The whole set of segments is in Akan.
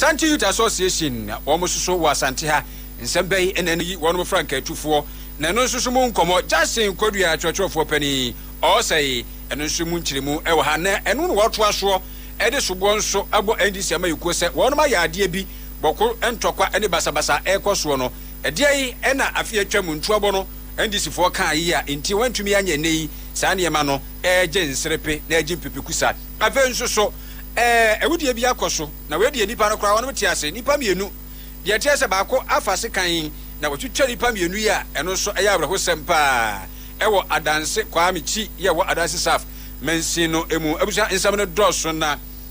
Santi Youth Association almost so was Santiha in some bay and any one of Frank 24 Nano Susumun Como Justin Kodia Church for Penny or say and Sumun Chilimu Ewahana and what was so Edisubon so abo Endisama you could say one of my idea be Boko and Tokwa any Basabasa Ecosuono a day and a fear chamun trouble and this for car year until went to me and ye Sanya Mano Jen Serepe Nejim Pipikusa Avenso so would be a coso now where the Nippon crown of Tiase Nipamianu the Tiasa Bako Afasicain now what you tell Nipamianuya and also Ayabra Hosempa Ewo Adanse Kwamichi Yawa Adanse Saf Mensino Emu Abuja in some of the Dawson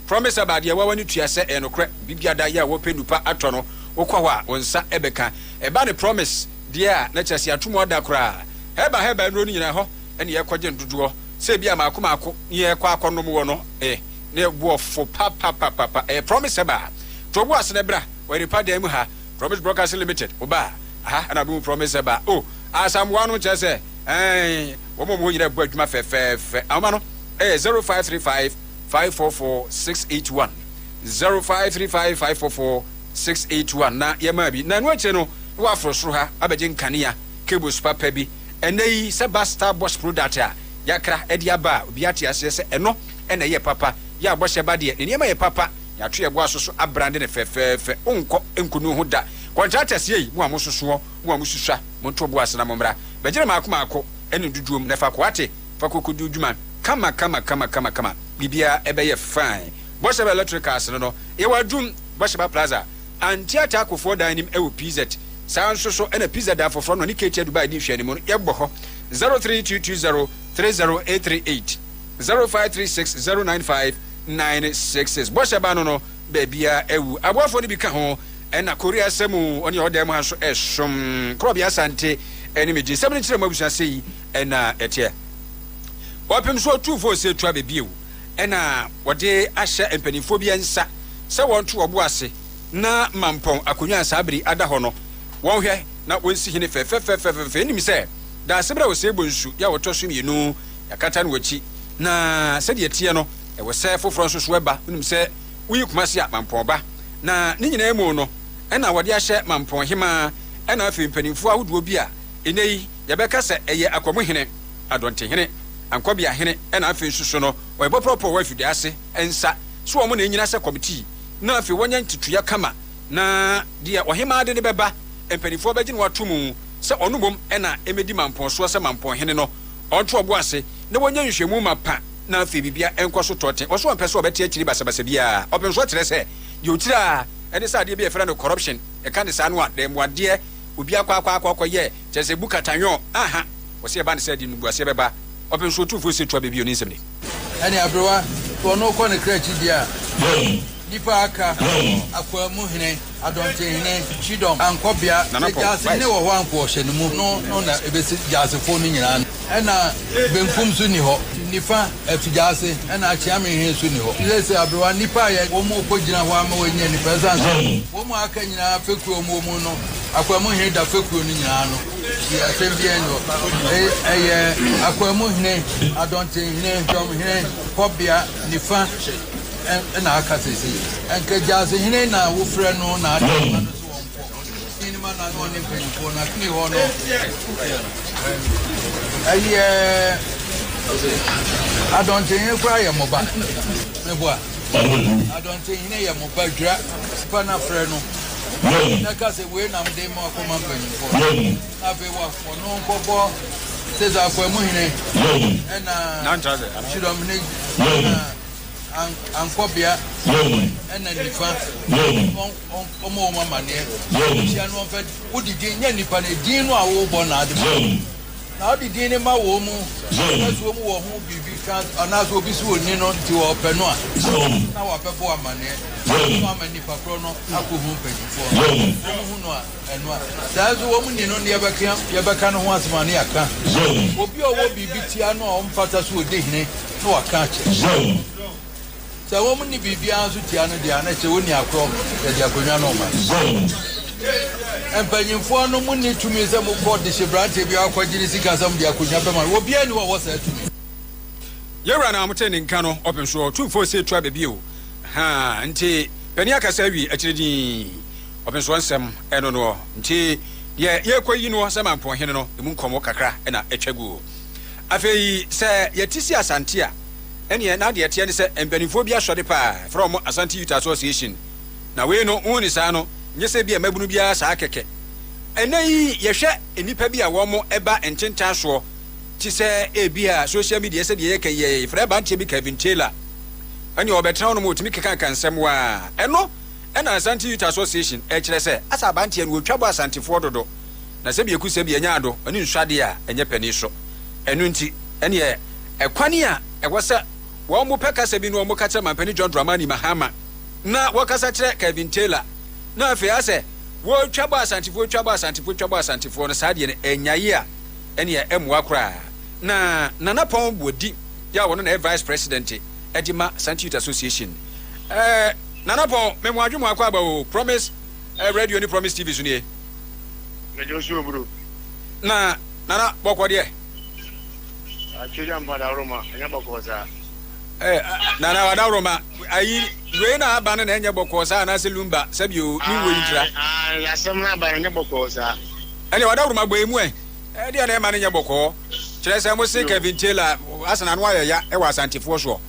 promise about the one you Tiasa and Okra Bibiada Ya Wopenupa Atono Okawa on Sa Ebeka a banner promise dear Nachasia two more Dakra Heba running in a ho and ye quadrant to do say be a Makumako ye Quacono ne wo for papa a promise about to was nebra where the pademuha promise brokers limited oba aha and I promise about oh as someone which I say woman who you break my amano 0535 544 681 0535 544 681 na yemabi na no cheno wa frosro ha abegin kania cables papa bi enei sebasta boss product a yakra ediaba obi ate ase se eno ena ye papa ya bɔhyɛ ba de ne ye papa ya twe ebo asoso abrande ne fefefe onko enkunu ho da contractors yi mu amososo mu amosusua mo to bo asena momra bɛgire maako ene duduom ne fa ko ate fa kokodu dwuma kama bibia ebeye fine bɔhyɛ ba electricals no ye wadum bɔhyɛ ba plaza antiata akofo dan nim ewo PZ saa nsoso ena PZ da foforo no ne ketia Dubai di hwɛ ne mu ye bɔ hɔ 03220 30838 0536 095 Boshaba no bebia ewu abofo ni bika ho ena Korea semu oni odem ha so esom krobia sante eni meji 70 mabusa sei ena etie opem so 24 se tua bebiu ena wode ahye empanifo bia nsa se wonto obo ase na mampon akonwa sabri ada ho no wonhwe na wonsi hine fefefefefe eni mi se da sebra wo se bonsu ya woto so mienu yakata no wachi na se de etie no e wo se foforo so so eba unim se uyi kumase a mampon ba na ni nyina emu no ena wode ahye mampon hima ena afi mpanimfo ahodo bi a enei yebeka se eye akomohene adonte hene ankobia hene ena afi susu no wo ebopropo wa fidi ase ensa so wo mo na enyina se committee na afi wonya ntutuya kama na dia ohima de ne beba mpanimfo begine watomu se onubom ena emedi mampon so se mampon hene no onto obo ase na wonya nhwemu mapa na afi bibia enkoso tote oso ompese obete akiri basabasa bia openso kire se ye otira ene sa de bia efra no corruption e kan de sa no a dem wade obi akwa ye chese buka tanyo aha wose e ba ne se di nubu ase beba openso tufo se twa bibia oni nsem ni ene abrowa to no ko ne krachi dia nipa aka akwamu hene adonte hene chidom ankobia jase ne wo ho anko hye mu no na ebesi jase fo ni nyina ena benkum su ni ho nifa afijase ena achiame hene su ni ho lese abrowa nipa ye wo mu ko gina ho ama wenye ni president wo mu aka nyina fekuo mu no akwamu hene da fekuo ni nyina no ya tembie no eye akwamu hene adonte hene dom hene kobia nifa na aka sisi enke jase hine na wo frɛ no na ade no so wonfo ni ma na no ne mpanyifo na kni ho no aye adonte hine kwa ye moba meboa adonte hine ye moba dra pa na frɛ no na ka se we na mde mo akoma mpanyifo abe wa fo no nkobo seza kwa mu hine na nantraze shiromne ankobia ena nifa omo mane tia no fe udidi nya nipa na din no awo bo na ade na udidi ne ma wo mu so mu wo hu bibi kan anaso obi so oni no ti wo pe no a na wa pe bo amane no amani pa pro no akohu pejifo hu no a eno a dazo wo mu ni no ne yebeka no ho asmane aka obi owo bibi tia no o mfata so odehine no aka che so wo mu ni bibia so tia no dia na che woni akro ya dia konwa no ma empanyimfo no mu ni tumi ze mu ko de shebrante bi akwagiri sika sam dia konwa be ma wo bia ni wo sa tumi yewra na amute ni nka no open so 24 say twa be bi o ha nti Penia KaseƐ achiridi openso nsem eno no nti ye kwayi no asema mpon hene no emu nkomo kakra na etwagu afei se yetisi asante a ene na de tie ne se empanifo bi asode pa from Asante Youth Association na we no uni sa no nyese bi mabunu bia sa keke eneyi yehwe enipa bi a wo mo eba enkyenta so ti se ebia social media se de ye kan ye fra ba ntie bi Kevin Taylor ani obetra no mo timi keka kan nsem wa eno ena Asante Youth Association kire se asa ba ntie no otwabo asantefo dodo na se bi ekusa bi enya ado ani nswade a enye pani so enu nti ene ye ekwani a ewose wo mo pekasa bi no mo kacha mampani John Dramani Mahama na wakasa kire Kevin Taylor na afi ase wo twabo asantefo no saade ne enyaye a ene ye emwa kra na nana pon bodi ya wono na vice president edima Asante Youth Association nana pon memwa adwuma akwa ba o Promise radio ni Promise TV sunie radio show bro na nana boko de achiri ambada roma anya boko sa nana wada roma ayi we na aba na enye boko sa na selumba sabio ni we intira ya semna ba anya boko sa ene wada roma gbo emu de na ema na enye boko kire se mo se Kevin Taylor asana no ayaya e wa asantefo so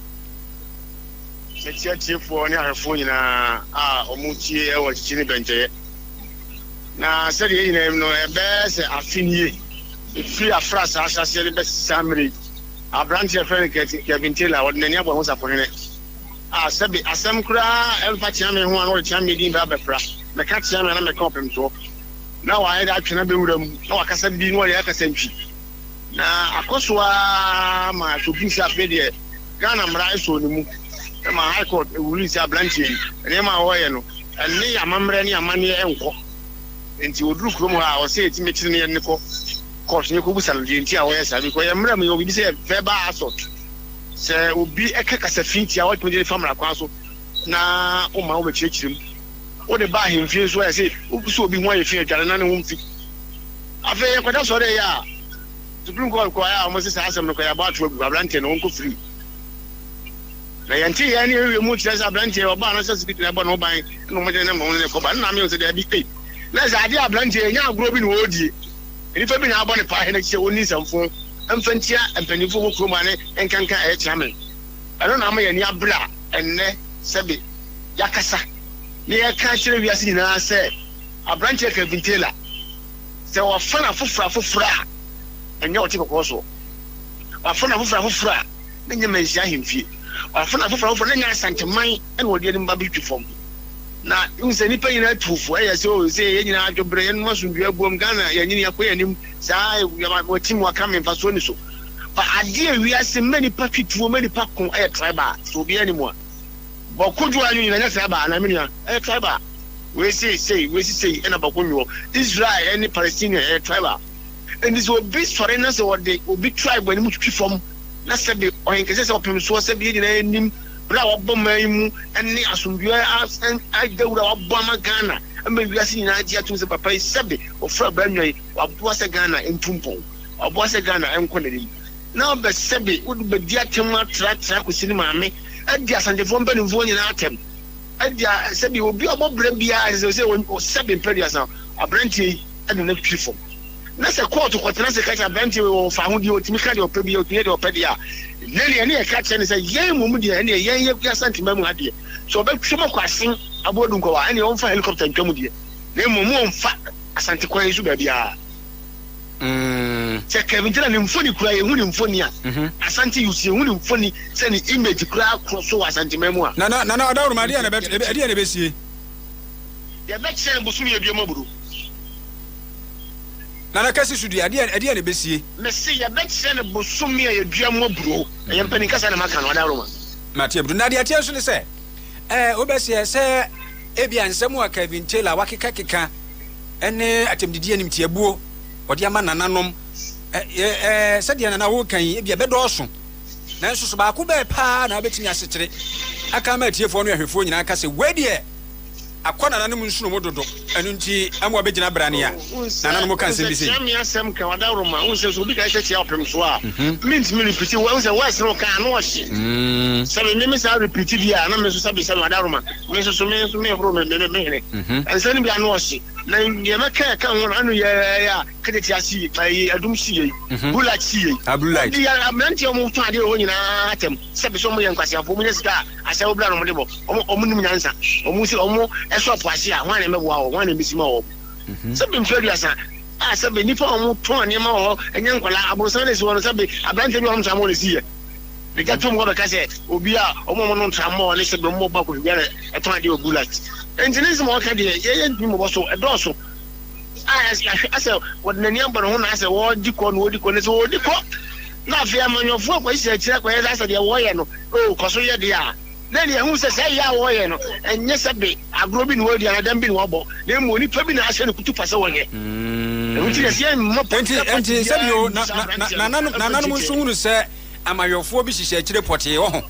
Chefo ni ahefo nyina omuchie e wo chichi ni benche na se de nyina no ebe se afinie free afras asase be samri abranti e friend Kevin Taylor won nani abo ho sapone sebi asem kura elfa chia me ho an wo chia me din ba befra me ka chia me na me ka opem to na wa ida atwena be wuram na wa kasa bi no ya kasa ntwi na akoswa ma so bi sa fe de Ghana mra so ni mu ma high court release ablanche ne ma hoye no ene ya mamre ne amane enko enti oduru krom ha o se eti mechiri ne ko court ne ko busal de enti a hoye sabi ko ye mra me obi se verbal assault se obi ekeka safinti a wato je famra kwa so na o ma o be chichirim o de ba himfie so ya se obuso obi ho ye fie dware na ne ho mfi afa ye kwada so de ya Supreme Court ko ya mo se sa asem no ko ya ba to agu ablante no nko free na yanti yani we mu chira ablante oba na so speak na ba no ban no mo je na mo ne ko ba na me o se de bi pe na za ade ablante nya agro bi no odie eni fa bi na abo ne pa he na che woni samfo emfantia empanifo ko kroma ne enkanka e chairman ano na ma yani abra enne sebe yakasa ne ya ka chire wi ase nyina se ablante Kevin Taylor se wa fana fofura enya o ti ko so wa fana fofura ne nya mensia himfie afuna afufra na nya santeman ene wodi eni mba bi twifom na unse nipa nyina tufo eya se o se ye nyina adwobre enu masundua buom Ghana ya nyini akoyanim saa ya motim waka memfa so ni so ba ade awiase mani pa twituo mani pa kon e tribal so bi ani mo bokodu anyu nyina nya tribal na menua e tribal we say ena bokonyo Israel any Palestinian e tribal and this will be foreigners or the obi tribe when mu twifom na sebe ohenkese se opem so sebe nyina enim bra waboma mu ene asundua agawura waboma Ghana amba wiase nyina agi atum se papa sebe ofra banwai waboa se Ghana entumpon waboa se Ghana enkonere na be sebe wodu be dia tema tra ko sini maame adi asantefo mpanimfo nyina atem adi sebe obi obobra bia se sebe imperial abranti ade na twifom na se court ko tena se kacha benti o fa hu di o timi ka di o pe bi o timi de o pe dia nele ne e ka che ne se yen mu di ne yen ye ya santima mu ade so be twemo kwasin abodu nko wa ne o fa helicopter ntwamu di ne mu mfa asante kwa yesu ba bia se Kevin Taylor ne mfoni kura ye hu ne mfoni a asante yusi hu ne mfoni se ne image kura cross so asantima mu a na odawru ma dia ne be sie ya be che busu ye bi maburu na kasi sudi ade ne besie mesi ya betse ne bosumi ya duamo bro ya mpani kasa na maka no da roma matia bro na de atia so ne se obesie se ebia nsemu a Kevin Taylor wakeka ene atemdidi anim tiabuo ode ama nananom se de na wo kan ebia bedoso na nso so ba ko be pa na betimi asekere aka ma tiefo no ahwefo nyina aka se we de akona nanom nsuno mododo enu nti amwa begina brane a nanom kan se bi se me asem ka wada roma unse so bi ka ise chia opem so a mint me repeat we unse west no ka no hye so me say repeat dia na me so sabi say wada roma me so me horo me here ense ni bi ano hye na ye meka ka ho anu ya krediti asi ai adum sie bula sie abulai dia amranti o mu twa de o nyina atem sabi so mo ye nkwase afo mu nyesika asa obla no mo de bo o mu nim nyansa o mu si o mu eso apasi a ho na meboa o ho na bisima o sabi mfadiasa sabi nipa o mu to ne ma o enye nkwala abrosan le si wono sabi abrante bi o mu samo le sie de gato mo be ka se obi a o mo no ntamo le se be mo ba ko bi ara eto ade obulat engineers mo ka de ye ntumi mo so edoso asa wodnani ambaro ho na asa wo diko no diko ne so diko na afia manyofo ko isi akira ko ye asa de wo ye no o ko so ye de a na ne hu se sai ya wo ye no enye sebe agro bi no wodi adam bi no wo na mo ni pa bi na asa ne kutu pasa wo ye enti se mo enti sebe yo na nanum nso hunu se amayofo bi hihye akire pote wo ho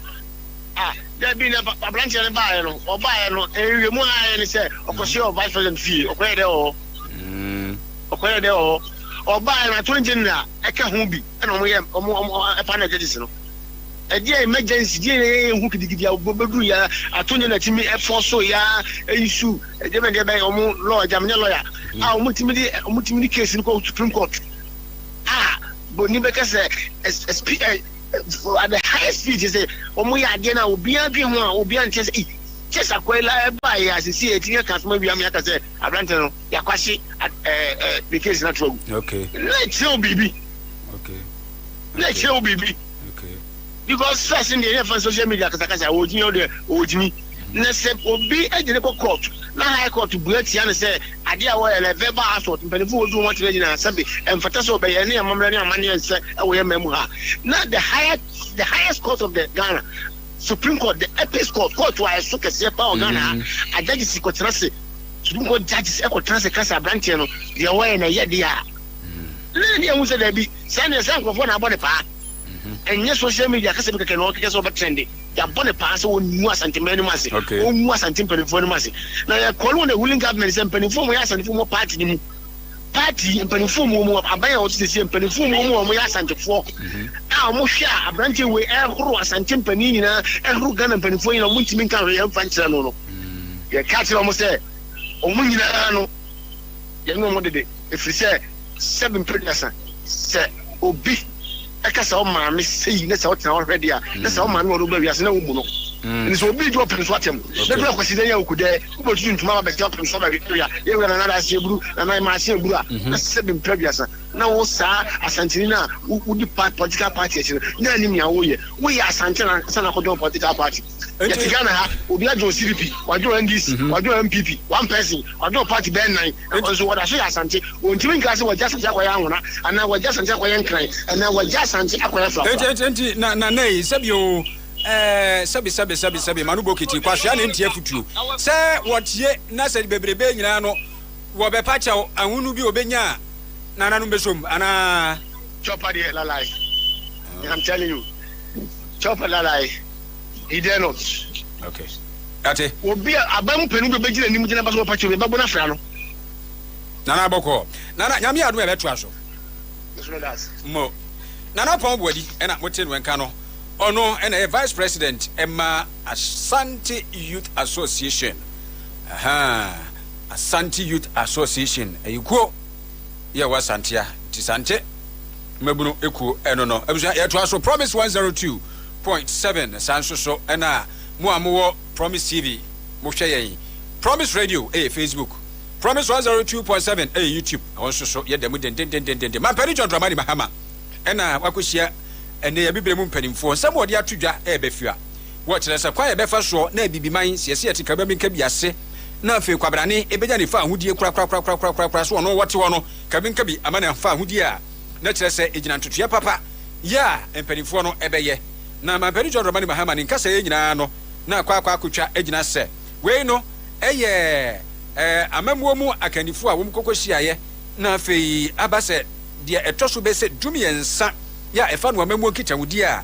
there be na branch na buy no o buy no ewe mu ha ni say okosi o vice president fee okoye de o okoye de o buy na 20 na e ka ho bi na omo ye omo e pa na judges no e dey emergency dey hu kidigidi obobedu ya atonye na timi e force ya issue e dey be omo law jamne lawyer omo timi case ni ko Supreme Court but ni be ka say at the highest speed is omo ya de na obi adwe ho a obi ante say chesa kwela e ba ya sisi etinye customer bi am ya ka say abrante no ya kwashi the case na true okay let's show bibi okay because first in the social media kasa ojini na se obi ejine ko court na high court buati ya na say ade a wo ya verbal assault mpanifu odu want to na sabi emfata so be ya na amamre na amane say e wo ya mamu ha na the highest court of the Ghana Supreme Court, the apex court was so kese pa Ghana a judges ko trase Supreme Court judges e ko trase kasa branch no the way na ye dia na dia mu se da bi san ko na bone pa enye social media kasa bi keke no keke so be trendy ya bone pa so onu asantemani mase onu asantemani fo mase na ya call the ruling government say mpanifo mo ya asantemani mo party ni mu party mpanifo mo abaya o tse mpanifo mo ya asantefo mo hwa abranche we ehuru asantemani nyina ehuru Ghana mpanifo nyina mo ntimi kan re yamfa nkyira no ya ka tira mo say o mo nyina no ya no mo dede efiri say 7 pregnancy say obi ekasa o ma me sei na say o tena already a na say o ma me o ba wiase na wo mu no ni so obi jo pen so atem na do akwasi ya okude ko tu ntuma ba be pen so ba Victoria ye we na na ase buru na ma ase buru a na 7 previous na wo sa asantini na wo di political party e na anim ya wo ye asantini na ko do political party ya tigana ha obi ajo CDP wajo NDC wajo MPP one person wajo party ben 9 so wada so ya asantini o ntimi nka se waja asantini akwaya anwona ana waja asantini akwaya nkran ana waja asantini akwaya fla enti na nei sabio sabi manu bokiti kwahia ne ntie futuo se wotie na se bebrebe nyina no wo be pacha ahunu bi obenya na nanu besom ana chopper dey lalai I'm telling you chopper lalai he dare not okay ate obi abam penu be begina nim gina ba so pacha be babona fra no nana boko nana nyame adu e beto aso mo nana pon bodi ena motie no enka no ono and a vice president Emma Asante Youth Association Asante Youth Association ayiko ye wasantia tisante mabunu eku eno no abuja ye to aso promise 102.7 sanso so ena mo amwo promise TV mo hwe yen promise radio Facebook promise 102.7 YouTube onso so ye demu den ma peri John Dramani Mahama ena wakohia ene ya bibre mu mpanimfo nsem wode atodwa ebefia wo kire se kwa ebefa so na bibiman siese etika ba minka biase na afi kwabrane ebenya ne fa ahudie kura so no wote wono kabinka bi amana fa ahudie a na kire se ejina ntotua papa ya mpanimfo no ebeye na mampani John Romani Mahama ni nkasa ye nyina no na kwa akotwa ejina se we no eye amamuo mu akanifo a wo mkokohia na afi abase de etoso be se dumiensa ya efa no amamuo kitawudi a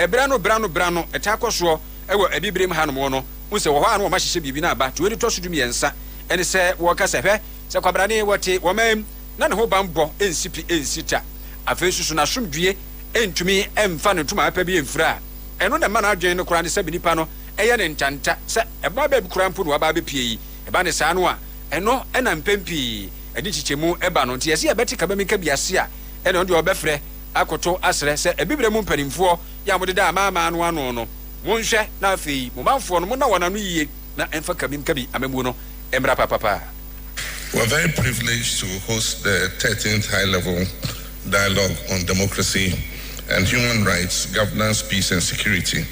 brano etakoso ewo abibirem hanom no wo se wo ho anu wo ma hye bibi na aba to edi to so dum yensa ene se wo kasa hwe se kwabrane wote wo mam na ne ho bambo ensipi ensita afa susu na somdue entumi emfa ne tuma apa bi emfura eno na ma na adwen no kora ne se binipa no eye ne ntanta se eba ba bi kora mpo no aba be pie yi eba ne sa no a eno ena mpempi edi chichemu eba no nti yesi ebeti ka be meka biase a eno de obefre akoto asre se ebibre mu mpanimfo ya mo de da ama no ano no monhwe na afei mo manfo no mo na wona no yiye na emfa ka bi amemu no emra papa. We're very privileged to host the 13th high-level dialogue on democracy and human rights, governance, peace and security,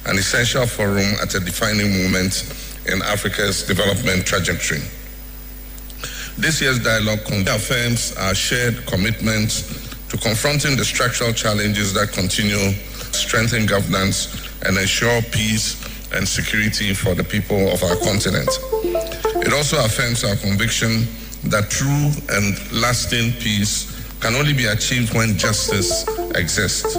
an essential forum at a defining moment in Africa's development trajectory. This year's dialogue affirms our shared commitment to confronting the structural challenges that continue, strengthen governance, and ensure peace and security for the people of our continent. It also affirms our conviction that true and lasting peace can only be achieved when justice exists,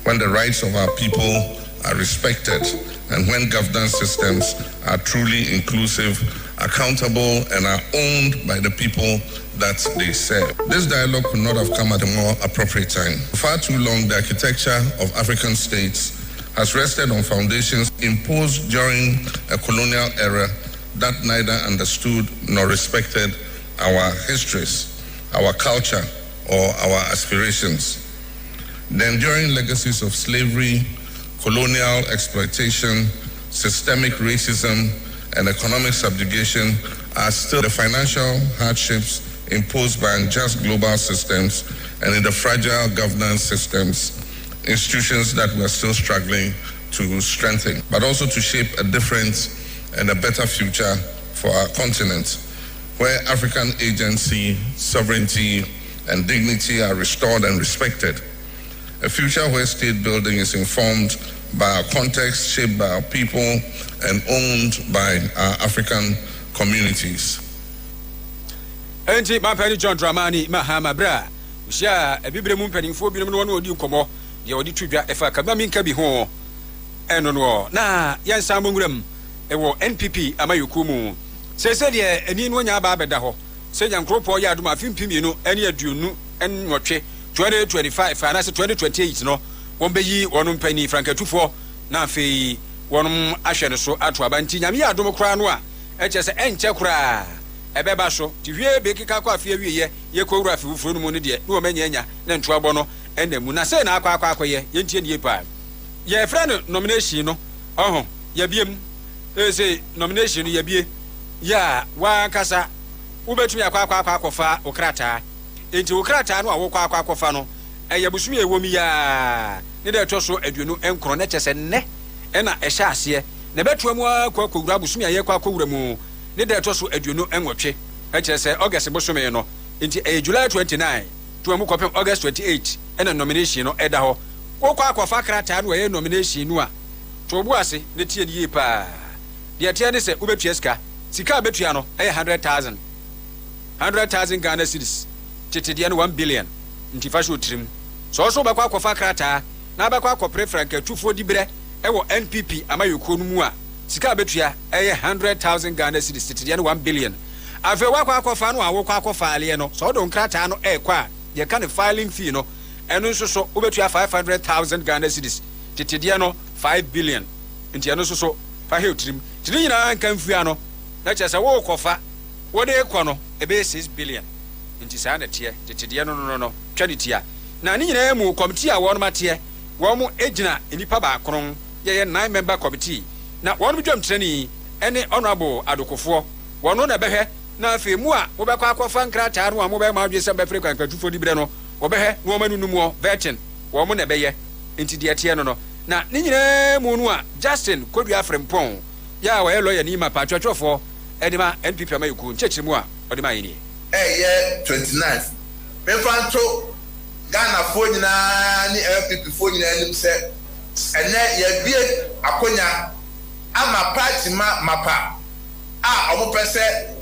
when the rights of our people are respected, and when governance systems are truly inclusive, accountable, and are owned by the people that they serve. This dialogue could not have come at a more appropriate time. For far too long, the architecture of African states has rested on foundations imposed during a colonial era that neither understood nor respected our histories, our culture, or our aspirations. The enduring legacies of slavery, colonial exploitation, systemic racism, and economic subjugation are still the financial hardships imposed by unjust global systems and in the fragile governance systems, institutions that we are still struggling to strengthen, but also to shape a different and a better future for our continent, where African agency, sovereignty, and dignity are restored and respected. A future where state building is informed by our context, shaped by our people, and owned by our African communities. Enti Mampani John Dramani Mahama Bra, Usha, a Bibremu Pennyfo, no one you come, the auditria, if I come in Kabi Ho, and no, na, Yan Samungram, ewo NPP amayukumu se se de eni no nya ba beda ho se nya nkropo ya aduma fimpim no eni aduonu en nwotwe 2025 ana se 2028 no wonbeyi wonum pani frankatufo na afei wonum ahwe ne so ato abanti nyame ya adom kra no a eche se enche kra ebeba so ti hwie be kika kwa afie wiye ye kowura afi wufuro no mu ne de no manya nya na nto abo no enamu na se na akwa ye yentie ne yepa ye friend nomination no oho ye biem say nomination ya bie ya wa kasa ubetumi akwa okrata enti okrata no awokwa akwa no eyabusumi ewomi ya ne de toso aduonu enkro na chese ne na ehya ase ne betuamu akwa kowura busumi aye kwa kowura mu ne de toso aduonu enwotwe echese August busumi no enti July 29 tuamu kopem August 28 na nomination no eda ho wokwa akwa krata no ye nomination no a to bu ase ne tie die pa the tier is ubetueska sika betua no 100,000 Ghana cedis tete dia no 1 billion nti fa sho trim so so bakwa akwa krata na bakwa akwa preference atufo dibre ewo NPP amayoko no mu a sika betua 100,000 Ghana cedis tete dia no 1 billion afa wakwa akwa no awokwa akwa faale no so do krata no ekwa ye kan filing fee no eno nso so ubetua 500,000 Ghana cedis tete dia no 5 billion nti eno nso so fa he trim tiri nyina nkan fua no na kyesa wo kofa wo de ekɔ no ebe 6 billion nti saa na tie tetede no twanitia na ni nyina mu committee a wɔn mate wɔn egina enipa ba akron ye 9 member committee na wɔn dwam trani ene honorable adokofo wɔn na bɛhwɛ na afi mu a wo bɛkɔ akɔfa nkrata no a mo bɛ ma adwe sɛ bɛfre kwankatufo dibre no wo bɛhwɛ no ma nunu mu vetin wɔn na bɛyɛ nti de tie no na ni nyina mu no a Justin Kodua Frempon ya wa lawyer ni ma patwatwofo edima NPP amayuku nchechirimu a odima yini ye 29 me fanto Ghana fo nyina ni NPP fo nyina nim se ene ye bie akonya ama party mapa a omo pese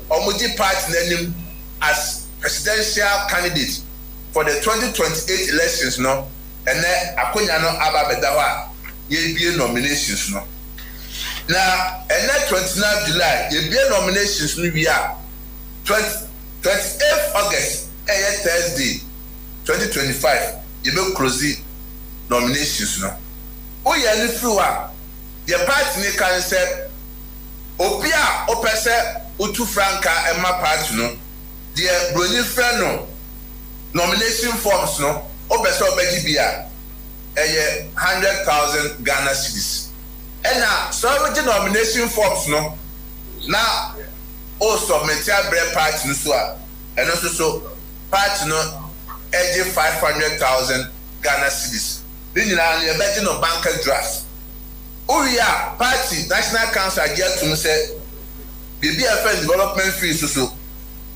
omo di party nanim as presidential candidate for the 2028 elections no ene akonya no aba beda ho a ye bie nominations no na ene 29 July ye be nominations no bi a 28 August Thursday 2025 ye be close nominations no o ye ni through a the party ni kan say obi a opese otu franka ema party no the broni friend no nomination forms no opese obeji bia 100,000 Ghana cedis ena so we nomination forms no na o submit a bread party no so a eno so party no eje 500,000 Ghana cedis ni nyina na ebeji no bank draft Uria party National Council get to say BBFN development fees so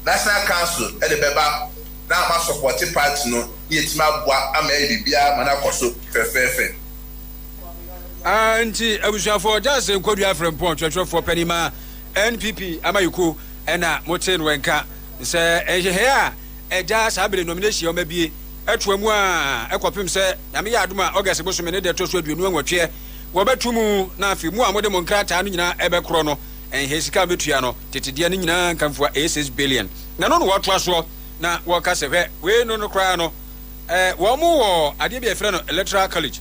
National Council e de beba na ma support party no yetima bua ama bibia mana koso fefefe anti abusuafo just nkwadua from point for penima NPP amayuko ena moten wenka se ehye a eja sabere nomination o mabie etoamu a ekopim se nyame ya adoma August bosome ne de to so aduonu anwotwe wobatumu na afi mu amode mo nkrata no nyina ebekro no enhesika betua no tetede ne nyina nkamfua 6 billion na no wo toa so na wo kasehwe we no kra no wo mu wo ade bia frɛ no electoral college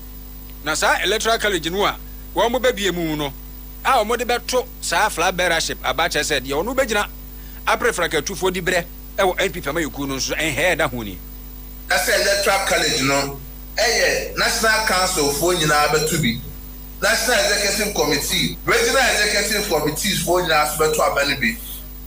na sa electoral college no a wo mu babie mu no a wo de beto sa flag bearership abacha said ye ono begina aprefra ka tufo di bre wo NPP amayoku no so enhe da honi as electoral college no National Council for nyina betu bi National Executive Committee, Regional Executive Committees for National Abanibi,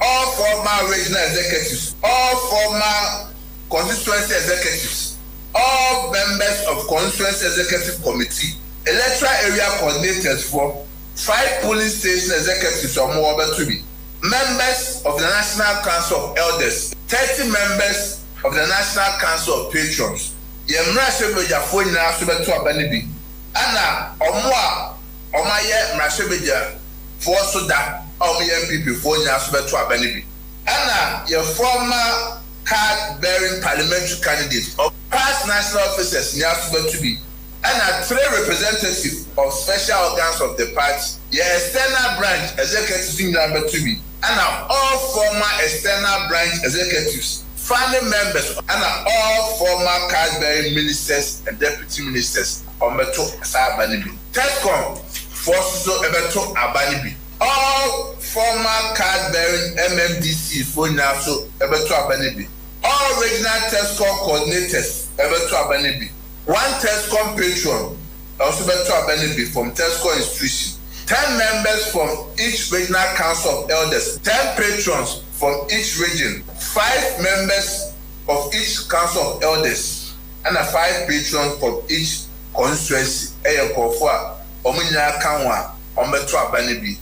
all former regional executives, all former constituency executives, all members of constituency executive committee, electoral area coordinators for 5 polling station executives or more to be members of the National Council of Elders, 30 members of the National Council of Patrons. Yemra Sebeja for National Abanibi. Ana omwa omaye mrashebeja for soda MPP for National Abanibi. Ana your former card bearing parliamentary candidate of past national officers National to be. Ana 3 representatives of special organs of the party. Your external branch executives in number to be. Ana all former external branch executives, family members, and all former card bearing ministers and deputy ministers. Ometo Abanibi. TESCOM forces Ometo Abanibi. All former card bearing MMDC for Naso Ometo Abanibi. All regional TESCOM coordinators Ometo Abanibi. 1 TESCOM patron also Ometo Abanibi from TESCOM institution. 10 members from each regional council of elders. 10 patrons from each region. 5 members of each council of elders and 5 patrons from each constituency kofo a omunya kanwa ombeto abanibi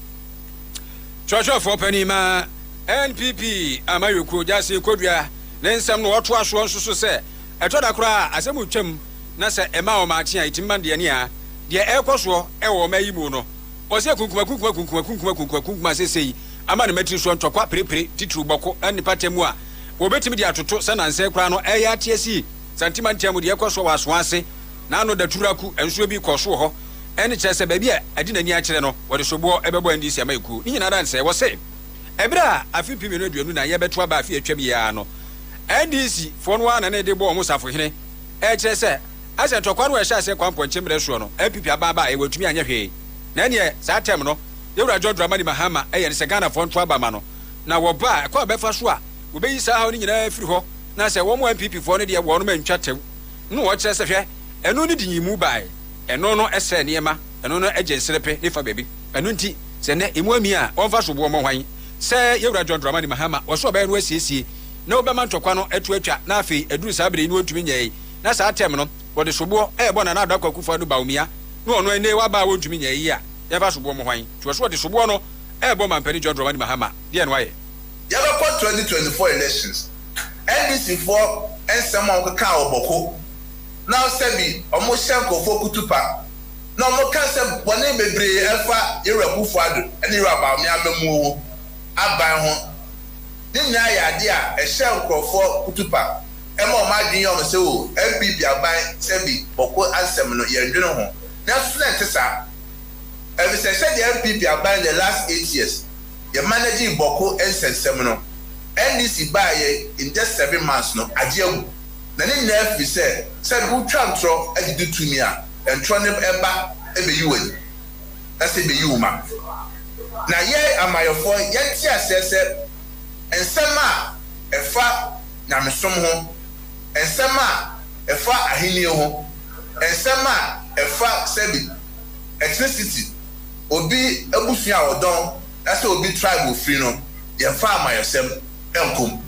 Church for penima NPP amayuko jase kodua ne nsam no woto aso nso se etoda kora asemu twam na se ema o maachi a itimba de ne a de ekoso ewo mayimu no ose kunkuma sesei ama ne matri so ntokwa perepere titru boko ani patemu a wobetimi de atoto se na nse kora no eya atiesi santima ntiamu de ekoso waso ase na no da turaku enso bi koso ho ene kyerese ba bi a adi nani a kyere no wode sobo ebebo ndisi amayiku ni nyina dan se wo se ebra afi pimi no aduanu na ye beto aba afi atwam ya no ndisi fo no ana ne de bo omusafo hene kyerese ase tokwa no ehya ase kwampo nchemre so no apipi aba e watumi anya hwe na ne sa tem no yewura John Dramani Mahama ye ne se Ghana fo nto aba ma no na wo ba kwa befa so a wo beyi sa ha ni nyina afiri ho na se wo mo MPP fo no de wo no mantwa tew no wo kyerese hwe eno ni dinyimu bae eno no ese niema eno no agensrepe ne fa bebi eno nti se ne emu ami a onfa so bo mo hwan se yewura John Dramani Mahama wo so ba no asiesie na obema ntokwa no etu atwa na afi eduru sabere ni otumi nyai na sa atem no wode sobo ebo na na adakwa kufa do baumia no ono ene wa ba wotumi nyai a ye fa so bo mo hwan to so wode sobo no ebo mampani John Dramani Mahama de no aye yaba ko 2024 elections NDC for ensema okaka oboko now sebi omo shanko for kutupa na omo kan se bone bebre efa yerakufo ado ene raba mi abemu aban ho ninya ya de a ehye for kutupa ema o ma dwen yo se o MPP aban sebi boko ansem no ye dwene ho na student sa Every session the MPP are buying the last 8 years. You're managing Boko and Senseminon. NDC buy in just 7 months no ajewu na ne nyina fi say who tro e do to me and tro ne eba e be you we that's e be you ma na ye amayofo ye ti asese ensema efa nyamesom ho ensema efa ahini ho ensema efa sebi ethnicity obi ebusua odon that's obi tribe free no ye fa amayosem enkom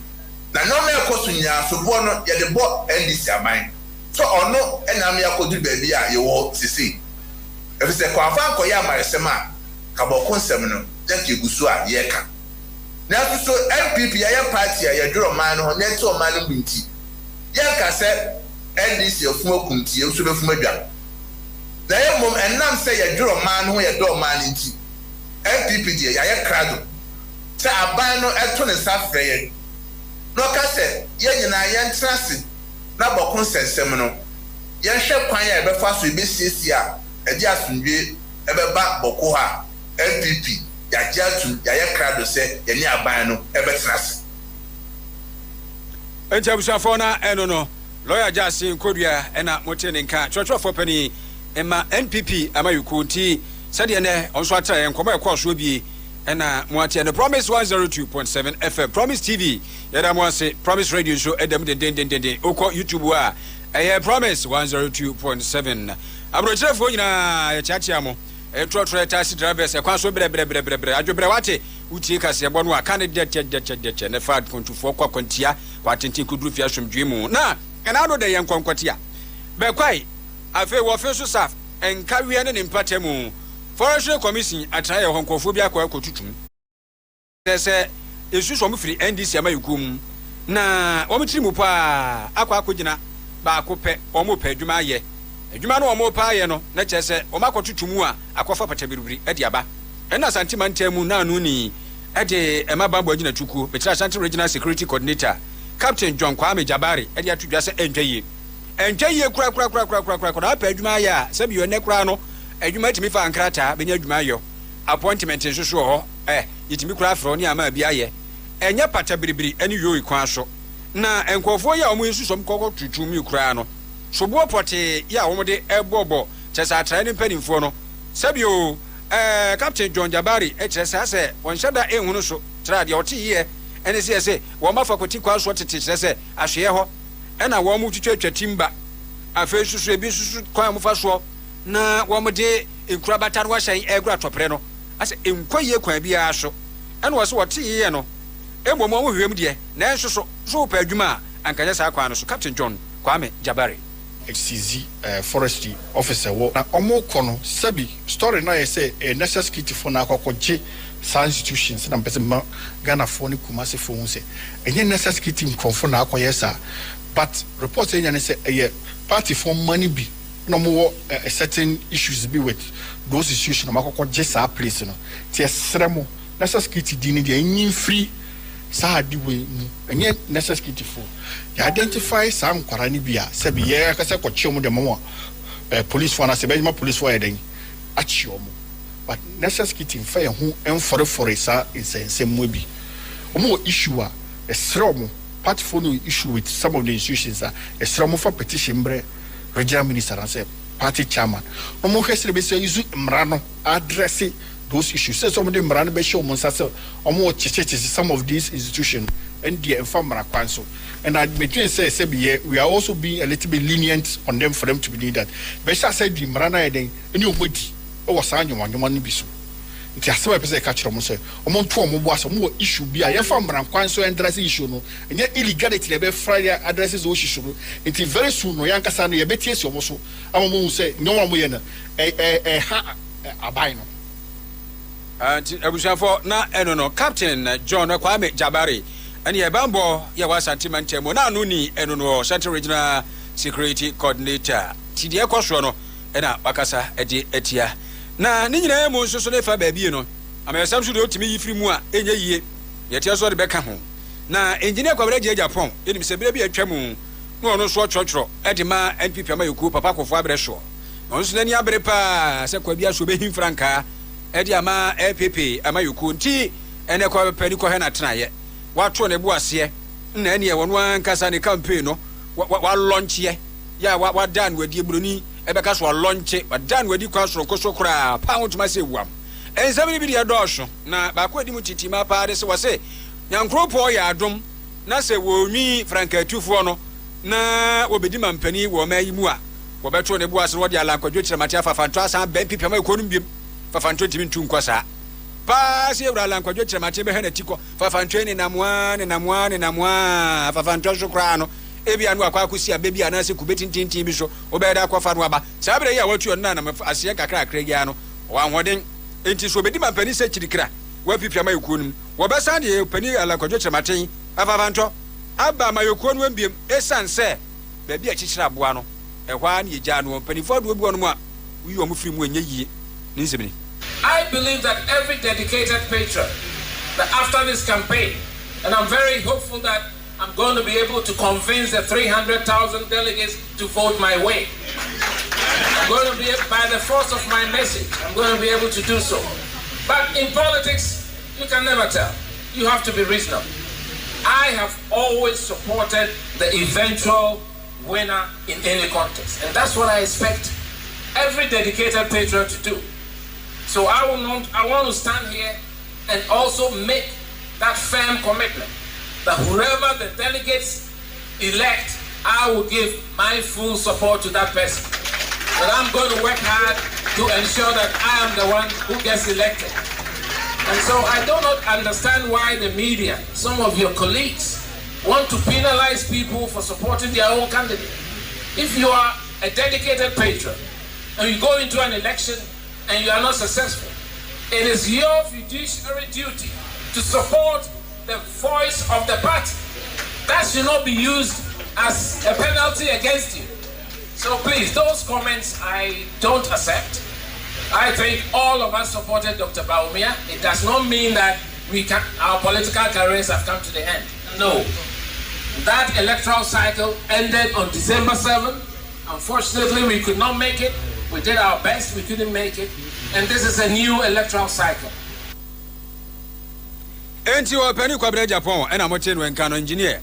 na no me ekosu nya so bo no ye de bo NDC aban so ono enam yakodu baabi a ye wo sisi efi se kwa fa ko ya maresem a ka bo konsem no yanke gusu a ye ka na so MPP ya party a ye dworo man no ne to man no binti ye ka se NDC ofuma kunti ye so be fuma dwa na ye mom enam se ye dworo man no ye do man nti MPP die ya ye krado sa aban no eto ne safre ye no ka se ye nyina ye ntrase na bokon sensem no ye hwe kwan ya be fa so be siesie a e di asundwe e be ba boko ha MPP ya jatu ya ye krado se ye ni aban no e be trase entabusafo na no lawyer Jasin Kodua ena motene nka chwechwefo pani ema NPP amayuko nti sede ne onso atra enkomo ekoso bi ena muati and Promise 102.7 FM Promise TV yada muase Promise Radio show edem den oko YouTube a Promise 102.7 abrojefo nyina ya chatia mo trotro taxi drivers ekwanso bre adwobre wate utie kase bo no aka ne de ne fad kontufo kwa kontia kwa tenti kudru fi asomdwe mu na ena no de yenkwankwati be kwai afi wo fi so saf enka wie ne mpatemu Forestry Commission atraye honkofo bi akwa kotutum se esuso mo firi NDC amayukum na wo mitiri mu pa akwa akogina ba akopɛ omo pa adwuma ye adwuma no omo pa ye no na kyese o makotutum a akwafa patabirubiri ade aba ɛna santima ntemu na anu ni ade emabambo agina tuku betira Ashanti Regional Security Coordinator Captain John Kwame Jabari ade atudwa se entwaye kura na pa adwuma ye a sabi yo ne kura no adwuma timi fa ankrata benya adwuma yo appointment nsoso ho yitimi kura afro ni ama bia ye enya patabiribiri ani yo ikwan so na enkofo ya omo nsusom kokko tutum kura no sobo pote ya omo de ebobo chesa atra ni mpanimfo no sabio Captain John Jabari chesa se wonhyada ehunu so tra de oti ye ene se wo mafa koti kwa so tete chesa ahwe ho ena wo mu twetwa timba afa susu ebi susu kwa mu fa so na wo mo de enkura bata no hyan egura topre no ase enkoye kwa bia so ena wo se wote ye no ebo mo hwem de na enso so pa adwuma ankanya sa kwa no so Captain John Kwame Jabari HCZ forestry officer wo na omo kono sabi story na say a necessity for na akokje science institutions na mpese ma Ghana for ni Kumasi for hu say enye necessity nkonfo na akoye sa but report enya ne say party for money bi no more certain issues be with those institutions na akokje sa place no tie sremo necessity di ni de enyi free sa di we enye necessity for you identify some kwarani bia sabi ye ka se kochi omo de mo police for na se be police for eden achi omo but necessity fa ye hu enfore sa insensem bi omo issue a esromo party for no issue with some of the institutions a esromo for petition bre regional minister and say party chairman omo hwesere be say use mrano address those issues. So some of them run be show monsa almost some of these institutions and the informal council. And I between say we are also being a little bit lenient on them for them to be needed. But I said the Marana then and you would sign you want be so. It has so a catch from say among two more more issue be a farmer council and address issue no and yet illegality be Friday addresses those issues. Until very soon no Yankasano you bet yes also I say no one will a bino. Abusafo na eno Captain John Kwame Jabari ene ye bambo ye wa Ashanti Ntemu na anu ni eno no Ashanti Regional Security Coordinator tidie koso no ena wakasa edi etia na ni nyina emu nsoso ne fa baabi no amesam so de otimi yifiri mu a enye yie ye tia so de beka ho na engineer Kwabere je Japan enim se bere bi atwam no ono so chorchoro edi ma NPP amayoku papa kofo abere so no so nani abere pa se kwa bia so be hin franka edi ama APP ama yuku nti ene kwa pani kwa hena tenaye wato ne bu ase na ene wono ankasa ne campaign no wa launch ye ya wa dan wadi broni ebeka so launch wa dan wadi kwa so koso kra pa wotuma se wuam ensam bi de dosho na ba kwa di mu titima pa de se wose nyankropo ya adom na se wonwi frankatufo no na obedi mampani wo mayi mu a wo beto ne bu ase wo de ala kwadwo kyeremate afafanto asan ba pipa ma ekonum biem fafanto timi ntu nkwasa pa se ewra ala kwadwo kyeremate be hana tiko fafanto ne namwa fafanto so kra no ebi anu akwa akusi abebi anase kubeti tintin bi so obeda akwafa no aba sabere ya watu na na ase kakra ya no wa hoden enti so obedi mampani se kirikira wa pipia ma ekonum wo besa de pani ala kwadwo kyeremate afafanto aba mayoko no ambiem esanse ba bia chichira aboa no ehwa na yegya no panifo do obi no mu a wi omo firi mu enye yie ni nsebini. I believe that every dedicated patron that after this campaign, and I'm very hopeful that I'm going to be able to convince the 300,000 delegates to vote my way. I'm going to be, by the force of my message, I'm going to be able to do so. But in politics, you can never tell. You have to be reasonable. I have always supported the eventual winner in any contest. And that's what I expect every dedicated patron to do. So I want to stand here and also make that firm commitment that whoever the delegates elect, I will give my full support to that person. But I'm going to work hard to ensure that I am the one who gets elected. And so I do not understand why the media, some of your colleagues, want to penalize people for supporting their own candidate. If you are a dedicated patron and you go into an election and you are not successful, it is your fiduciary duty to support the voice of the party. That should not be used as a penalty against you. So please, those comments I don't accept. I think all of us supported Dr. Bawumia. It does not mean that our political careers have come to the end. No. That electoral cycle ended on December 7th. Unfortunately, we could not make it. We did our best, we couldn't make it. And this is a new electoral cycle. Enti o pani kwa bre Japan ena mo chenu enka no engineer.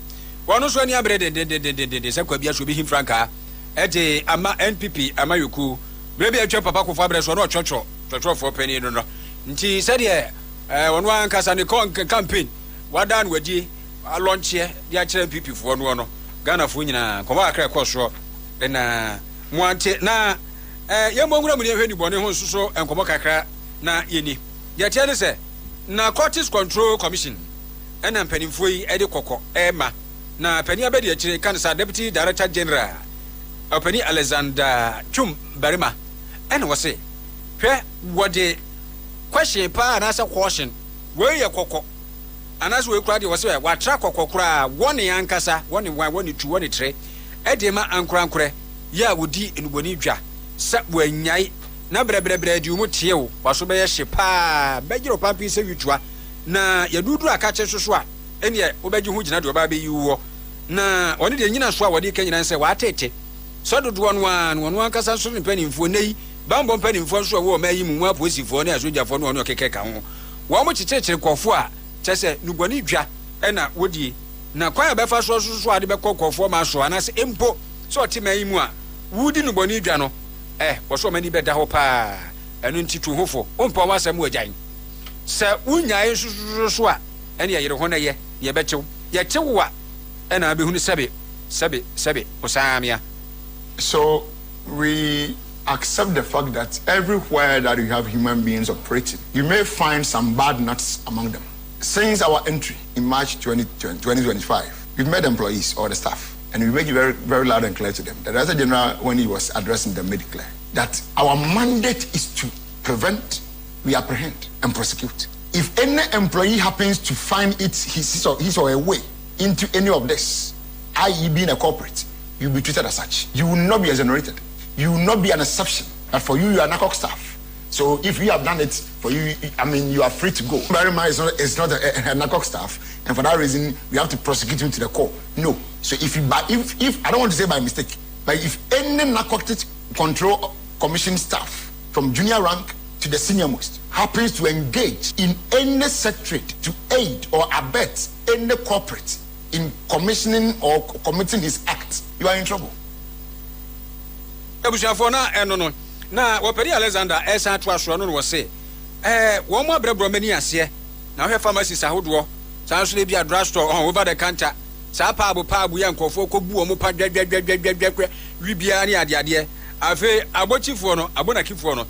Wono so ani abre de se kwa bia so bi him franka. Ede ama NPP ama yoku. Bre bia twa papa ko fa bre so no chocho for pani no no. Nti se de wono anka sa ne campaign wadan wadi launch here dia kire NPP fo no Ghana fo nyina ko ba akra ko so na muante na yemongura mu ne hwani bone ho suso enkomo kakra na yeni ya tiane se Narcotics Control Commission ena mpanimfo yi ede kokko ema na pani abedi akire kansa Deputy Director General opani Alexander Chum Barima ena wose hwe wode question pa na sa question we ye kokko anaso we kura de wose wa tra kokko kura woni ankasa woni wan woni tu woni tre ede ma ankurankure ya wodi enuboni dwa sa wanyai na brebre di umu tiewo waso be ye hye pa begiro pampi se witua na yadudu akache soso a ene obegi hu gina de oba be yiwo na oni de nyina so a wodi kan nyina se wa tete so dodo no ankasa so mpanimfo nei bambo mpanimfo so wo mayi mu aposifo na asojafo no ono kekeka ho wo mo chichechire kofo a chese nuboni dwa ena wodi na kwa be fa so ade be kokofo ma so anase empo so otimayi mu a wudi nuboni dwa no woso mani beda ho pa enu ntitu hofo ompa wasam agyan se unyae so a ene yere ho na ye bechew ye chewa ena abehunu sebe osamia. So we accept the fact that everywhere that you have human beings operating, you may find some bad nuts among them. Since our entry in March 2025, we've met employees or the staff. And we make it very, very loud and clear to them. The Director General, when he was addressing them, made it clear that our mandate is to prevent, we apprehend, and prosecute. If any employee happens to find his or her way into any of this, i.e. being a corporate, you'll be treated as such. You will not be exonerated. You will not be an exception. But for you, you are NACOC staff. So if you have done it for you, I mean, you are free to go. Barima is not a NACOC staff, and for that reason, we have to prosecute him to the core. No. So if I don't want to say by mistake, but if any Narcotics Control Commission staff, from junior rank to the senior most happens to engage in any set trade to aid or abet any corporate in commissioning or committing his act, you are in trouble. Na wapedi Alexander esa to aso no say wo mo abrebro mani ase na hwe pharmacy sahodo sanso le bia drugstore on over the counter sa paabu ya nkofo kobu o mo pa dwedwedwedwedwe wibia ne ade afi abochifo no abonakifo no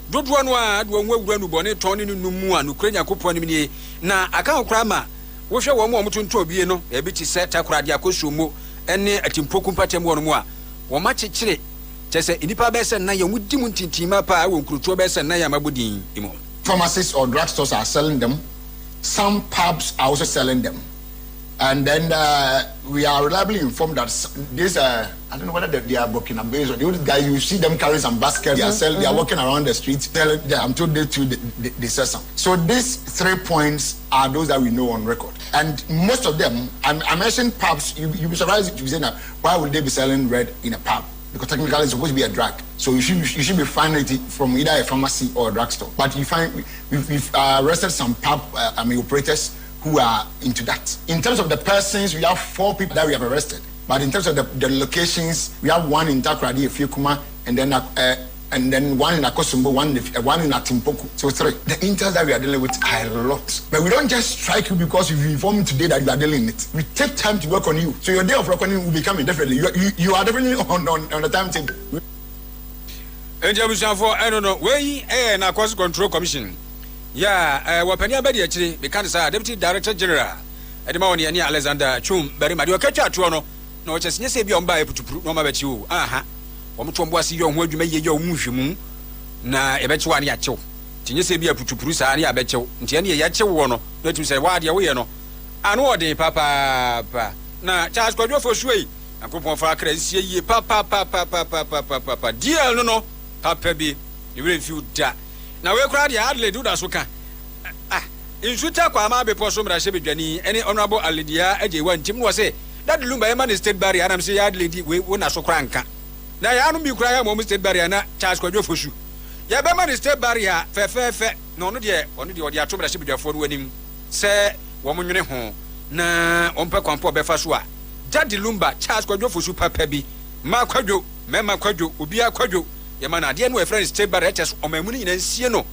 dodo no a do nwawura nu bone ton ne numu a no krenya kopɔ ne ni na aka okra ma wo hwe wo mo tonto obie no e bi ti se takorade akosumo ene atimpoku mpatem wo no mu a wo ma kyekire chese inipa bese na ya mudi muntintima pa wo nkruto bese na ya mabodin imo. Pharmacists or drugstores are selling them. Some pubs are also selling them. And then we are reliably informed that these I don't know whether they are Burkina Faso or the old guys, you see them carrying some baskets, they are walking around the streets. I'm told they sell some. So these 3 points are those that we know on record. And most of them, I mentioned pubs, you'll be surprised if you say now, why would they be selling red in a pub? Because technically it's supposed to be a drug. So you should be finding it from either a pharmacy or a drugstore. But you find we've arrested some pub operators who are into that. In terms of the persons, we have 4 people that we have arrested. But in terms of the locations, we have one in Takoradi, Efekuma, and then one in Akosumbo, one in Atimpoku. So 3. The intels that we are dealing with are a lot. But we don't just strike you because we inform you today that you are dealing with it. We take time to work on you. So your day of reckoning will become indefinitely. You are definitely on the timetable. I don't know. Where na Cost Control Commission. Yeah, wapania bedi achiri because Deputy Director General Edema oni ani Alexander Chum beri madi okacha atuo no na ochesinye se bi omba eputupuru no mabachi wo aha omutombo asi yo ho adwuma ye yo muhwemu na ebechi wa ne achew tinye se bi eputupuru sa ne abechew ntia ne ye achew wo no na tu se wa de wo ye no anu ode papa na Charles Kwadwo Fosuei akopon fa kra nsie yie papa deal no papa bi you will feel that. Now we crowd the hardly do that so can. In Suta Kwama before some Rashabani, any honorable Alidia, Eji Tim was say that Lumba man is state barrier, and I'm saying hard lady, we won't so cranka. Now I don't be crying, Mom state barrier, Charles Kwadwo Fosu. Yabaman is state barrier, fair, no, not yet, only the audio to Rashabia for winning, say, woman home, na ompa kwampo befasua. Daddy Lumba, Charles Kwadwo Fosu Papebi, Ma Kwadwo, Mema Kwadwo, Ubia Kwadwo. Yamana dear no friend state barriers or memuni in Sieno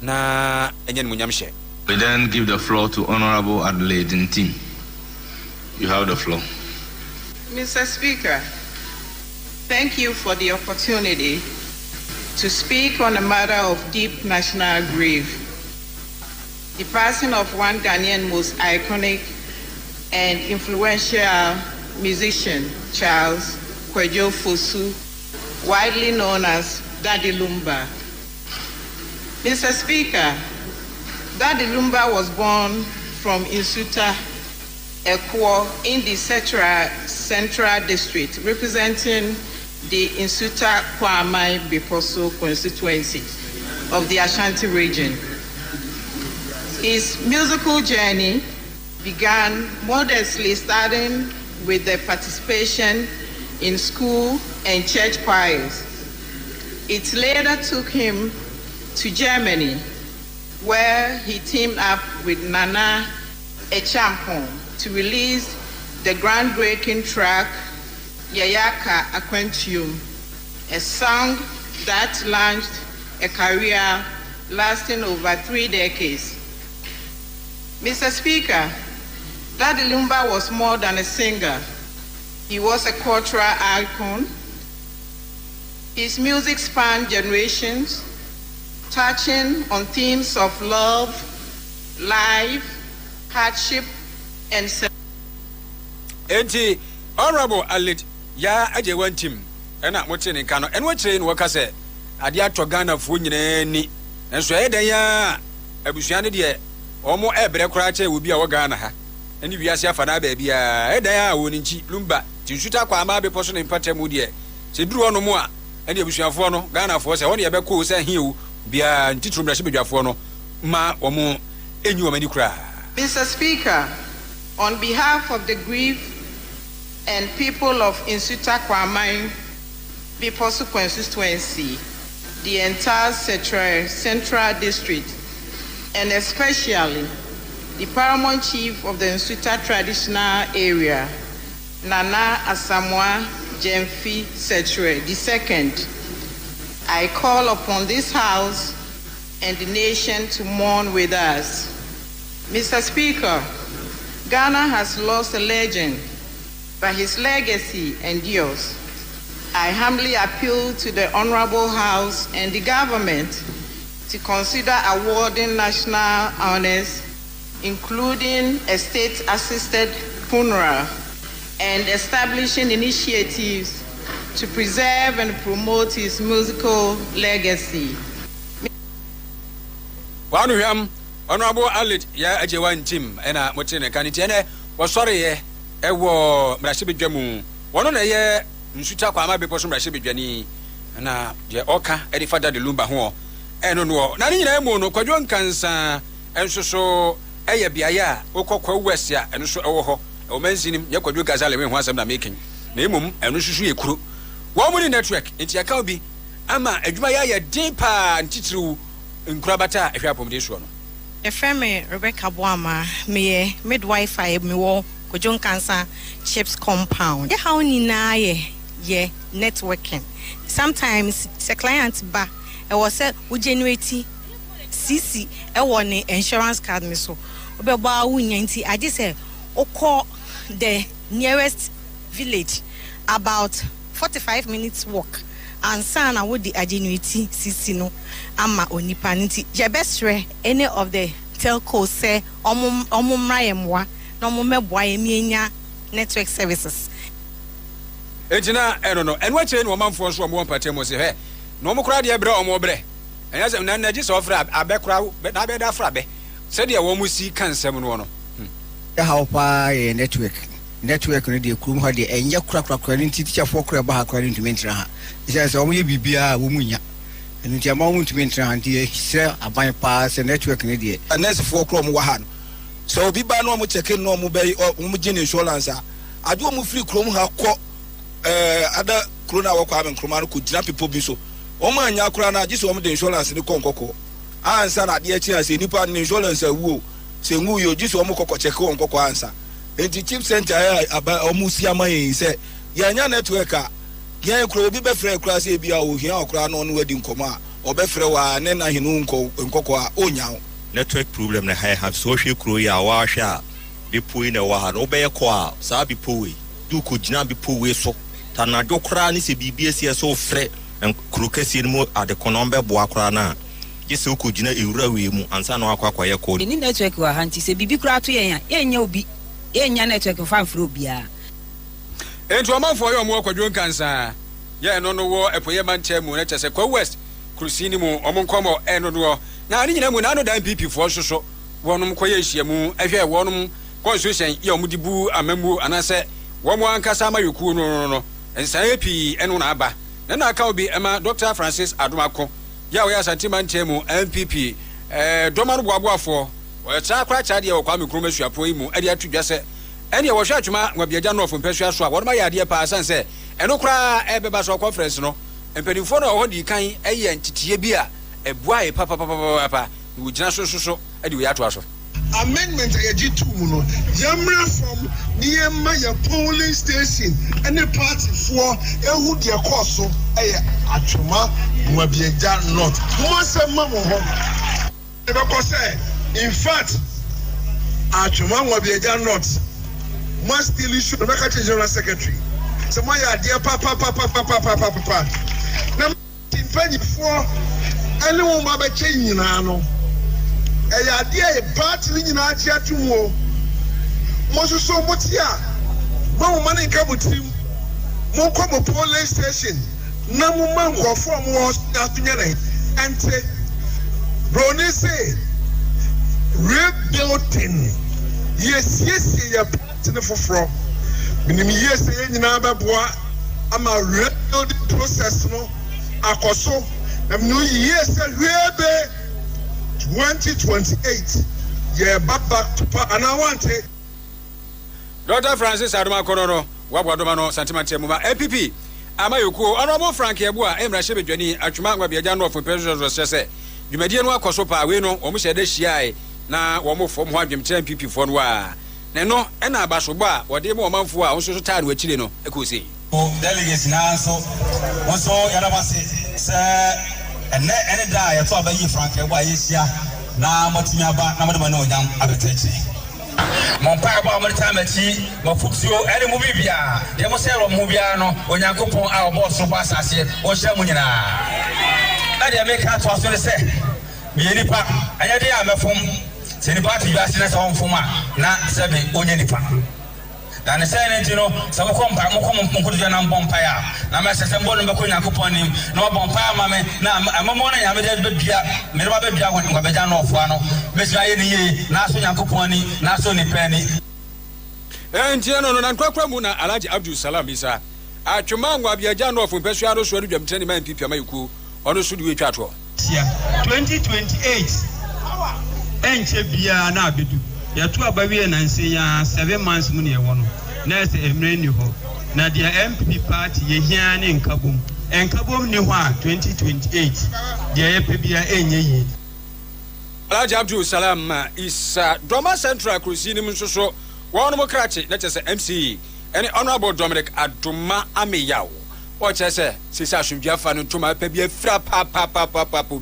na enyen munyamshe. We then give the floor to Honorable Adelaide Ntim. You have the floor. Mr. Speaker, thank you for the opportunity to speak on a matter of deep national grief. The passing of one Ghanaian most iconic and influential musician, Charles Kwadwo Fosu, widely known as Daddy Lumba. Mr. Speaker, Daddy Lumba was born from Insuta, Ekwo, in the Central District, representing the Insuta Kwamai Biposo constituency of the Ashanti region. His musical journey began modestly, starting with the participation in school and church choirs. It later took him to Germany, where he teamed up with Nana Echampong to release the groundbreaking track Yayaka Aquentium, a song that launched a career lasting over 3 decades. Mr. Speaker, Daddy Lumba was more than a singer. He was a cultural icon. His music spanned generations, touching on themes of love, life, hardship, and Enti Honorable Alit ya aje wantim ena mote ne kano eno kire ne waka se ade ato Ghana fu nyina ni enso e dan ya abusua ne de omo ebre kora che obi a wo Ghana ha eni wiase afa na ba bia e dan ya woni nchi Lumba tinsuta kwa ama be poso ne mpatemu de se duru ono mu a eni abusuafo no Ghana fo se won ye be ko se hiu bia ntitrum da shebedwafo no ma omo enyi o mani kura. Mr. Speaker, on behalf of the grief and people of Insuta Kwamai Biposo constituency, the entire Central District, and especially the paramount chief of the Nsuta traditional area, Nana Asamoah Jemfi Setre II. I call upon this House and the nation to mourn with us. Mr. Speaker, Ghana has lost a legend, but his legacy endures. I humbly appeal to the Honorable House and the government to consider awarding national honors, including a state-assisted funeral, and establishing initiatives to preserve and promote his musical legacy. Honorable Alit ya ajewan team ena motene kanitiene wo sori ye ewo mrashibidwamu wono na ye nsuta kwa ma bepo so mrashibidwani na je oka edi fada de lumba ho eno no na nyina emu no kwadwo nkansa ensoso eye biaya okokwa west ya eno so ewo ho o mansinim ye kwadwo gazale me ho asem na making na emum eno susu ye kuro wo mu ni network enti aka obi ama adwuma ya deeper ntitiru nkurabata ehwa pomde so no Efeme Rebecca Boama, me midwife I me wo Kojon Cancer Chips compound. Yeah, how ni na ye networking. Sometimes the client ba e was said we generate CC e won insurance card me so. Obe ba wu nyanti I just say call the nearest village about 45 minutes walk. And sana would the agenuity sisino ama onipaniti je bestre any of the telcos say omumrayemwa no mumeboa emienya network services ejina eno en wache no manfo so mo patem se he no mo kura de bre omo bre enya se na nagi so fra abekura na be da fra be se de wo mu si kansem no no how pa network no de kurum ha de enya kura ni teacher for kura ba ha kura ni ntmentra ha ise se omo ye bibia wo munya enti ama wo ntmentra ha de se aban pa se network no de nurse for kura mo wa ha no so obi ba no mo check no mo be mo gene insurance adu mo free kura mo ha ko ada corona wo kwa men kura no ko gina people bi so omo anya kura na gise omo de insurance ni konkoko ansa na de achi ase nipa ni insurance awuo se ngu yo gise omo kokko check konkoko ansa enti chip center aba omusi amaye se yanya network a yan kro obi be frɛ kra se bia o hia okra no no wadi nkoma obe frɛ wa ne na hinu nkoko a onya network problem na have so hwe kro ya wa hwa bi poi na wa ha no be ko a sa bi poi du ko gina bi poi so ta na do kra ni se bibia se so frɛ kro kesi mu ade kono be bo akra na gese ko gina ewura we mu ansa na akwa ye ko ni network wa ha nti se bibi kra to yen enya obi enya network fan fro bia ento amanfo yo mo akwadwo nkansa ye no no wo epoye manche mu na chese kwa west krusini mu omonkomo eno no na ni nyina mu na no dan pp fo soso wonum koye hia mu ehwe wonum constitution ye omudibu amamu anase wo mo ankasa mayoku no ensan epi eno na aba na aka obi ema Dr. Francis Adomako ya wo ya santima nche mu MPP domaro boaboafo o cha kra cha de wo kwa mekro masuapo yi mu ade atudwa se ene wo hwa atwuma ngwabiaja no ofo mpesua so a wo ma ya de pa sanse eno kra ebeba so conference no empanifo no ho di kan eye ntitiye bi a ebua e papa wo gina so ade wo ya to aso amendment ayajitu mu no yamra from niema ya polling station any party for ehu de course so eye atwuma ngwabiaja not mo se mamo ho in fact, Achuma Wabiaja not must still issue the Macati General Secretary. So my idea, papa. Now, in 24, anyone Maba Chain, you know, a idea a party in Achia to more. Most so much here. One money come with him. More come a polling station. No man who form was nothing and say, Brony say, rebuilding. Yes, you're parting for from. Meaning, yes, you know, I'm a rebuilding process. No, I also, I'm new years, 2028. Yeah, back to part, and I want it. Dr. Francis Adomako no, Wabadomano, Santimantemuma, MPP. Amayoko honorable Frank Yebua Emra Shebedwani atwuma ngwa biaja no of president say dwumadie no akoso pa we no omo hyede hyiae na wo mo fom ho adwemkyerɛ MPP fo no a ne no na abasobo a wode mo manfo a wonso so taa no akire no ekosi delegates na so wonso yarabase sɛ ene da ya to abayi Frank Yebua yesia na motimi aba na modema na onyam abetreche Monpa ba mo time achi mo fuksio ene mu bibia de mo sɛ ro mu bia no onyankopɔn a obo so ba asase o hye mu nyina na de make out to say me nipa anya de amefom se nipa ti biase na se wonfom a na se be onye nipa na ne se ne ntino se mo kompa mo kom nkodo na mbompa ya na ma se mbo no be ko Nyankopɔn nim na obompa ma me na amamo na nyame de bebia me ba bebia ko beja no ofo ano me se aye ne ye na so Nyankopɔn ni na so nipa ni entie no na nkwakwa mu na Alhaji Abdul Salam Isa atwuma ngwa biaja no ofo mpɛso aro so adwam tani man MPP amayiku ono so de we twa to 2028 enche bia na abedu ya tu abawie na nse ya 7 months mu ne ye wono na se emre ni ho na dia MPP party ye hia ne nkabom ni ho a 2028 dia ye pe bia enye yi Alhaji Abdul Salam Isa Doma Central Kursi ni msoso wono mo krache na chese MC any honorable Dominic Adoma Ameyawo o chese sisa asundua fa no tuma pa bia fra pa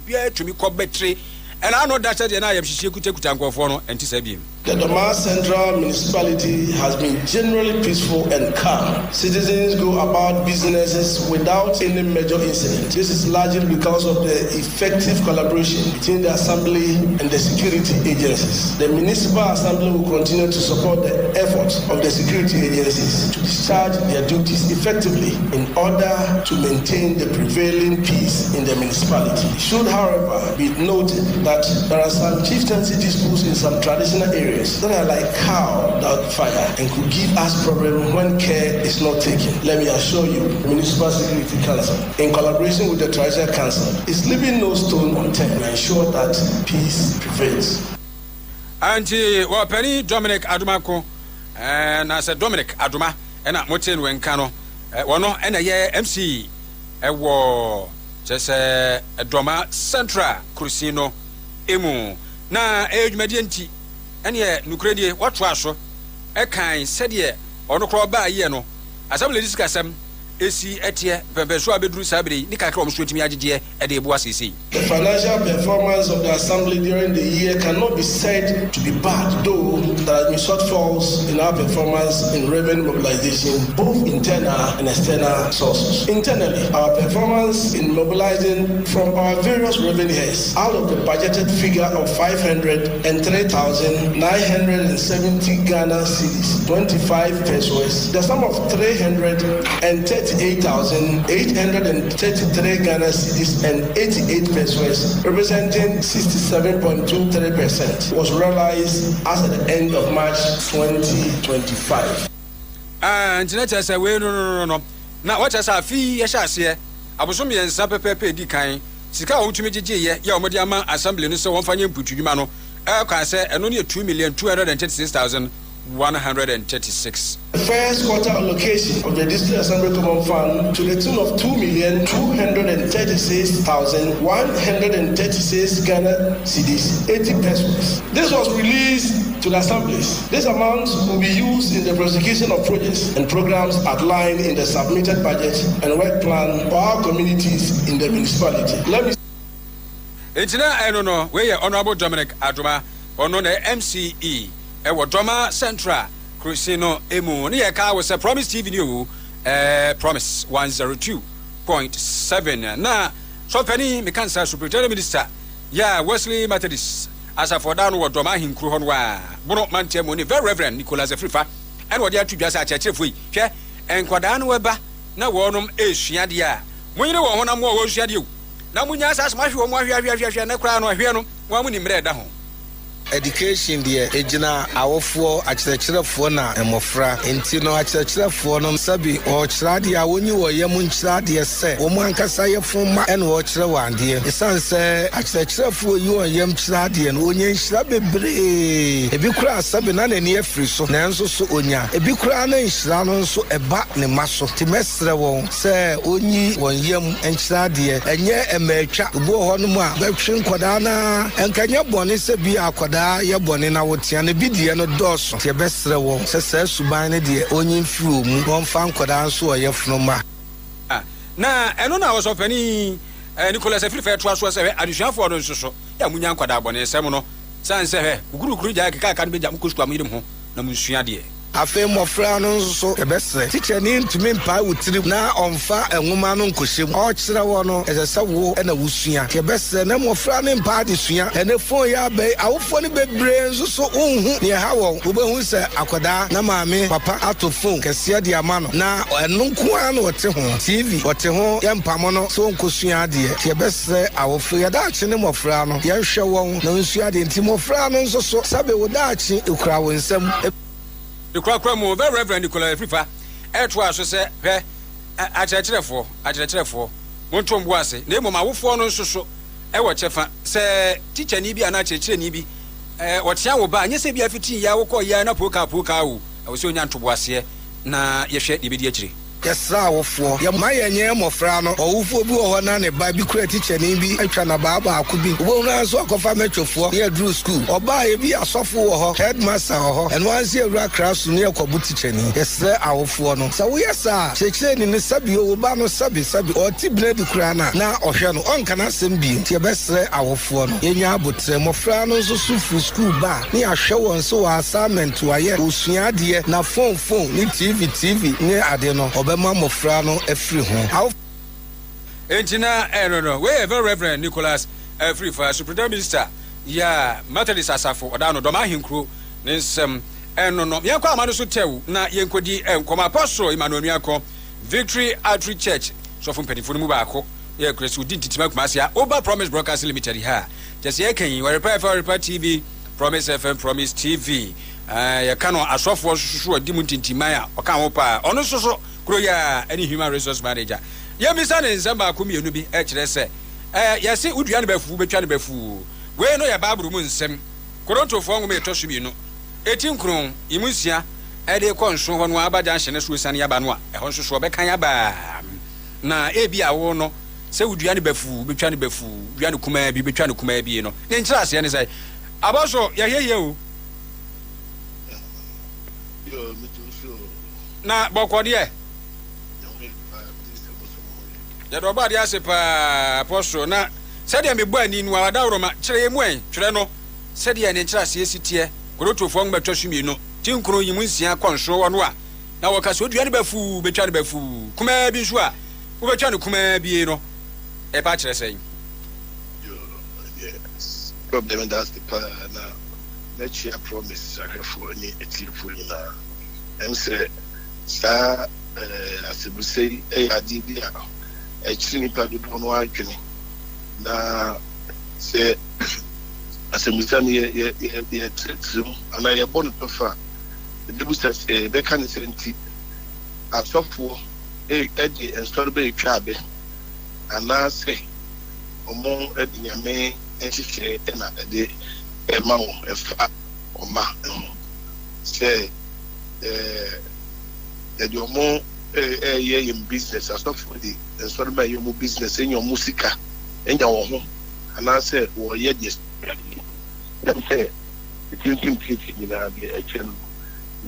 bia tumi ko betri and I know that said na yam hihie kutakuta nkofo no enti sabiem. The Doma Central Municipality has been generally peaceful and calm. Citizens go about businesses without any major incident. This is largely because of the effective collaboration between the Assembly and the security agencies. The Municipal Assembly will continue to support the efforts of the security agencies to discharge their duties effectively in order to maintain the prevailing peace in the municipality. It should, however, be noted that there are some chieftaincy disputes in some traditional areas that are like cow without fire and could give us problems when care is not taken. Let me assure you, the Municipal Security Council, in collaboration with the Treasury Council, is leaving no stone unturned to ensure that peace prevails. Anti Wapeni Dominic Adumako, and I said Dominic Aduma, and I'm Motin Wenkano, one and a year MC, a war, just a Doma Central Crucino. Emu na ejumadienti ene nukredie watwaso e kan sede ono kro ba ye no assembly discussam esi etie pempeso abeduru sabere ni kakra omso etimi agege e de ebo asisi. The financial performance of the assembly during the year cannot be said to be bad, though there have been shortfalls in our performance in revenue mobilization, both internal and external sources. Internally, our performance in mobilizing from our various revenue heads out of the budgeted figure of 503,970 Ghana cedis, 25 pesos, the sum of 338,833 Ghana cedis and 88 pesos, representing 67.23%, was realized as at the end of March 2025. And Janetta said, "Well, no. Now, what has our fee? Yes, I say, I was only in Sapepe di kind. Sika ultimately, ya Modiama Assembly, no so one fine put you, Mano. I can say, and only 2,236,136. The first quarter allocation of the District Assembly Common Fund to the tune of 2,236,136 Ghana cedis, 80 pesos. This was released to the assemblies. This amount will be used in the prosecution of projects and programs outlined in the submitted budget and work plan for our communities in the municipality. Let me. I don't know where your Honorable Dominic Aduma or no MCE. Ewo Doma Central Crucino Emu ni eka was a Promise TV new Promise 102.7 na so penny me kansa Superintendent Minister ya Wesley Methodist as a for down wo Doma hinkru hon wa bono mantia mo ni very reverend Nicholas Afrifa and wo dia tudwa sa chechefo yi hwe enkwada no weba na wonom esuade a munyire wo honam wo suade u na munya asas mahwe wo ahwe na kra no ahwe no wo mu ni mre da ho education deɛ egyina awofoɔ akyerɛkyerɛfoɔ na mmɔfra nti no akyerɛkyerɛfoɔ no sabi ɔkyerɛ adeɛ a wɔnyi wɔ yɛ mu nkyerɛ adeɛ sɛ wɔn ankasa yɛfo ma ɛna wɔkyerɛ wɔ adeɛ ɛsan sɛ akyerɛkyerɛfoɔ yi wɔn yɛm kyerɛ adeɛ no onye nhyira bebree ebi kura sabi na n'ani afiri so nanso so onya ebi kura na nhyira no nso ɛba ne ma so te mɛsrɛ wɔn sɛ onyi wɔn yɛm nkyerɛ adeɛ ɛnyɛ ɛmɛɛtwa obi wɔ hɔ no mu a bɛtwe nkɔdaa na nkanyɛ bɔne sɛ bi akɔdaa yɛ bɔne na wotia na bi deɛ no dɔɔso te bɛsrɛ wɔn sɛ saa suban no deɛ onyi mfiri mu wɔmfa nkɔdaa nso ɔyɛ funuma na ɛno na wɔsɔ pani Nicholas afirifɛ toa so sɛ adusuafoɔ no nso so yɛ munya nkɔdaa bɔne nsɛm no san sɛ hɛ guruguru gya keka no bɛgya mkɔsukua mu yɛm ho na munsua deɛ afei mmɔfra no nso ɛbɛsrɛ tikya ne ntumi mpaa wo tirim na ɔmfa nwoma no nkɔhyɛ mu ɔkyerɛ wɔ no ɛsɛ sɛ wo ɛna wosua yɛbɛsrɛ na mmɔfra ne mpaa de sua ɛne fon yɛ abɛi awofoɔ no bebree nso so wonhu ne ɛha wɔn wobɛhu sɛ akwadaa na maame papa ato fon kɛseɛ de ama no na ɛno nko ara na wɔte ho tv wɔte ho yɛmpamo no sɛ wɔnkɔsua adeɛ yɛbɛsrɛ awofo yɛdaakye ne mmɔfra no yɛnhwɛ wɔn na nsua adeɛ nti mmɔfra no nso so sɛbe wo daakye ɛkura wo nsɛm the Crackramu, very Reverend Nicola Frifa, Edward, so say, akyerɛkyerɛfoɔ montom boase na mmom awofoɔ no nso so ɛwɔ kyɛfa sɛ teacher ni bi ana kyerɛkyerɛ ni bi wɔtea wo ba nyɛ sɛ bi afiti ya wokɔ ya na poka wo ɛwɔ sɛ onya ntoboaseɛ na yɛhwɛ de bɛdi akyire yɛsra awofoɔ yɛma yɛnyɛ mmɔfra no ɔwofoɔ bi wɔ hɔ na ne ba bi kura tikyɛne bi atwa na baako bi wobɛhu no nso akɔfa matwofoɔ ne yɛduru school ɔbaa yɛbi asɔfo wɔ hɔ headmaster wɔ hɔ ɛno anse awura kra so ne yɛkɔbo tikyɛne yɛsrɛ awofoɔ no sɛ woyɛ saa kyerɛkyerɛni no sabio wo ba no sabi ɔte bena bi koraa no na ɔhwɛ no ɔnka no asɛm bio nti yɛbɛsrɛ awofoɔ no yɛnya abotrɛ mmɔfra no nso so firi school ba ne yɛahwɛ wɔn sɛ wɔ assignment wayɛ ɔsua adeɛ na phone ne tv ne ade no ma mofra no afiri ho entina no we very Reverend Nicholas Afrifa Superintendent Minister ya Methodist asafo oda no doma ahenkro ne nsem no yɛnkɔ ama no so tew na yɛnkɔdi nkɔma apostle Emmanuel Nuakɔ Victory Outreach Church so from penifo no mu baako yɛ kresi odi ntitima kumase a Oba Promise Broadcasting Limited ha just yɛ kan we repair TV Promise FM Promise TV yɛ ka no asɔfo so odi mu ntintima a ɔka ho pa ɔno so Kroya any human resource manager. Yamisa ne nzamba akomienu bi kyerɛ sɛ yɛse udua ne bafu betwa ne bafu. We no ya baburu mu nsɛm. Korontofo ngome etoso bi no. Etinkron imusia de kɔnso hɔ no abagya nhyɛ ne so sane yaba no a ɛhɔ nso so ɔbɛkan yaba. Na ebi awo no sɛ udua ne bafu betwa ne bafu, dua ne kuma bi betwa ne kuma bi no. Ne nkyerɛ ase ne sɛ abaso yɛyɛ o. Na bɔkɔdeɛ yɛdɔ ba de ase pa apostle na sɛdeɛ me bɔ ani no awada woroma kyerɛ yɛ mu twerɛ no sɛdeɛ ne nkyerɛ ase esitie korotofo ngmɛtɔ so mienu tinkro yi mu nsia kɔnso wɔ no a na wɔka sɛ odua ne bafu betwa ne bafu kuma bi so a wo betwa ne kuma bi no ɛpa kyerɛ sɛn problem that's the na let's share promise for any etifo na em say sa asebusei adi bi a ɛkyiri nipa dodo no adwene na sɛ asɛmbusa no yɛ tirimu anaa yɛbɔ no tɔfa debusa bɛka ne sɛ nti asɔfoɔ ɛde nsɔre bɛyɛtwa abɛ anaasɛ ɔmo ɛde nyame nhyehyɛ ɛna ɛde ɛma wɔn ɛfa ɔma ho sɛ yɛde ɔmo ɛyɛ yɛn business asɔfoɔ de nsɔre bɛyɛ yɛn mo business ɛnyɛ ɔmo sika ɛnya wɔn ho anaasɛ wɔyɛ deɛ ɛm sɛ etintim keke nyinaa deɛ ɛkyɛ no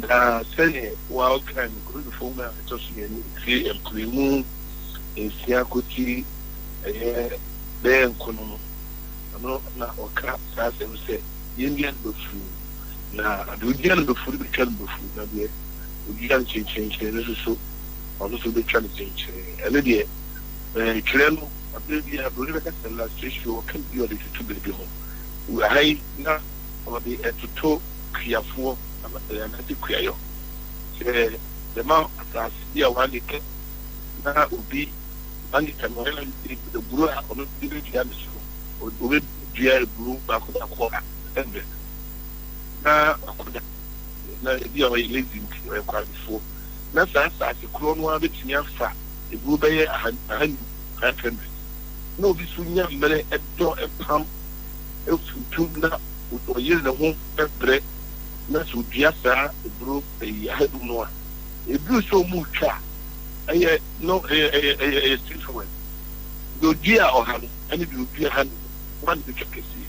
na sɛdeɛ wɔakan kurufo mu a ɛtɔ so yɛn fie mpiremu nsia kɔti ɛyɛ bɛyɛ nkono no ɔno na ɔka saa asɛm sɛ yɛnnua no bɛfu na ade ogyina no bɛfu no bɛtwa no bɛfu na deɛ ogyina no kyɛnkyɛnkyɛn no nso so ɔno nso bɛtwa no kyɛnkyɛn ɛno deɛ twerɛ no abere bi a bɛrɛ bɛka sɛ last ratio ɔka bi ɔde tutu baabi ho ha yi na ɔde ɛtoto kuafoɔ anase kuayɔ sɛ dɛma asase bi a wɔade kɛ na obi ane kanɔrɛ eburu a ɔno de bɛdua ne so obɛdua eburu baako a ɛmbɛ na akoda na ebi a ɔyɛ lazy nti ɔyɛ kwadifo na saa asase kuro no abɛtumi afa ebu bɛyɛ ahanu ahafɛndu na obi so nya mmerɛ ɛdɔ ɛpam efutum na ɔyɛ ne ho pɛprɛ na so dua saa eburo ahadu no a eburu so mu twa ɛyɛ no ɛyɛ street forward do dua ɔha no ɛne do dua ha no one bi twa kɛseɛ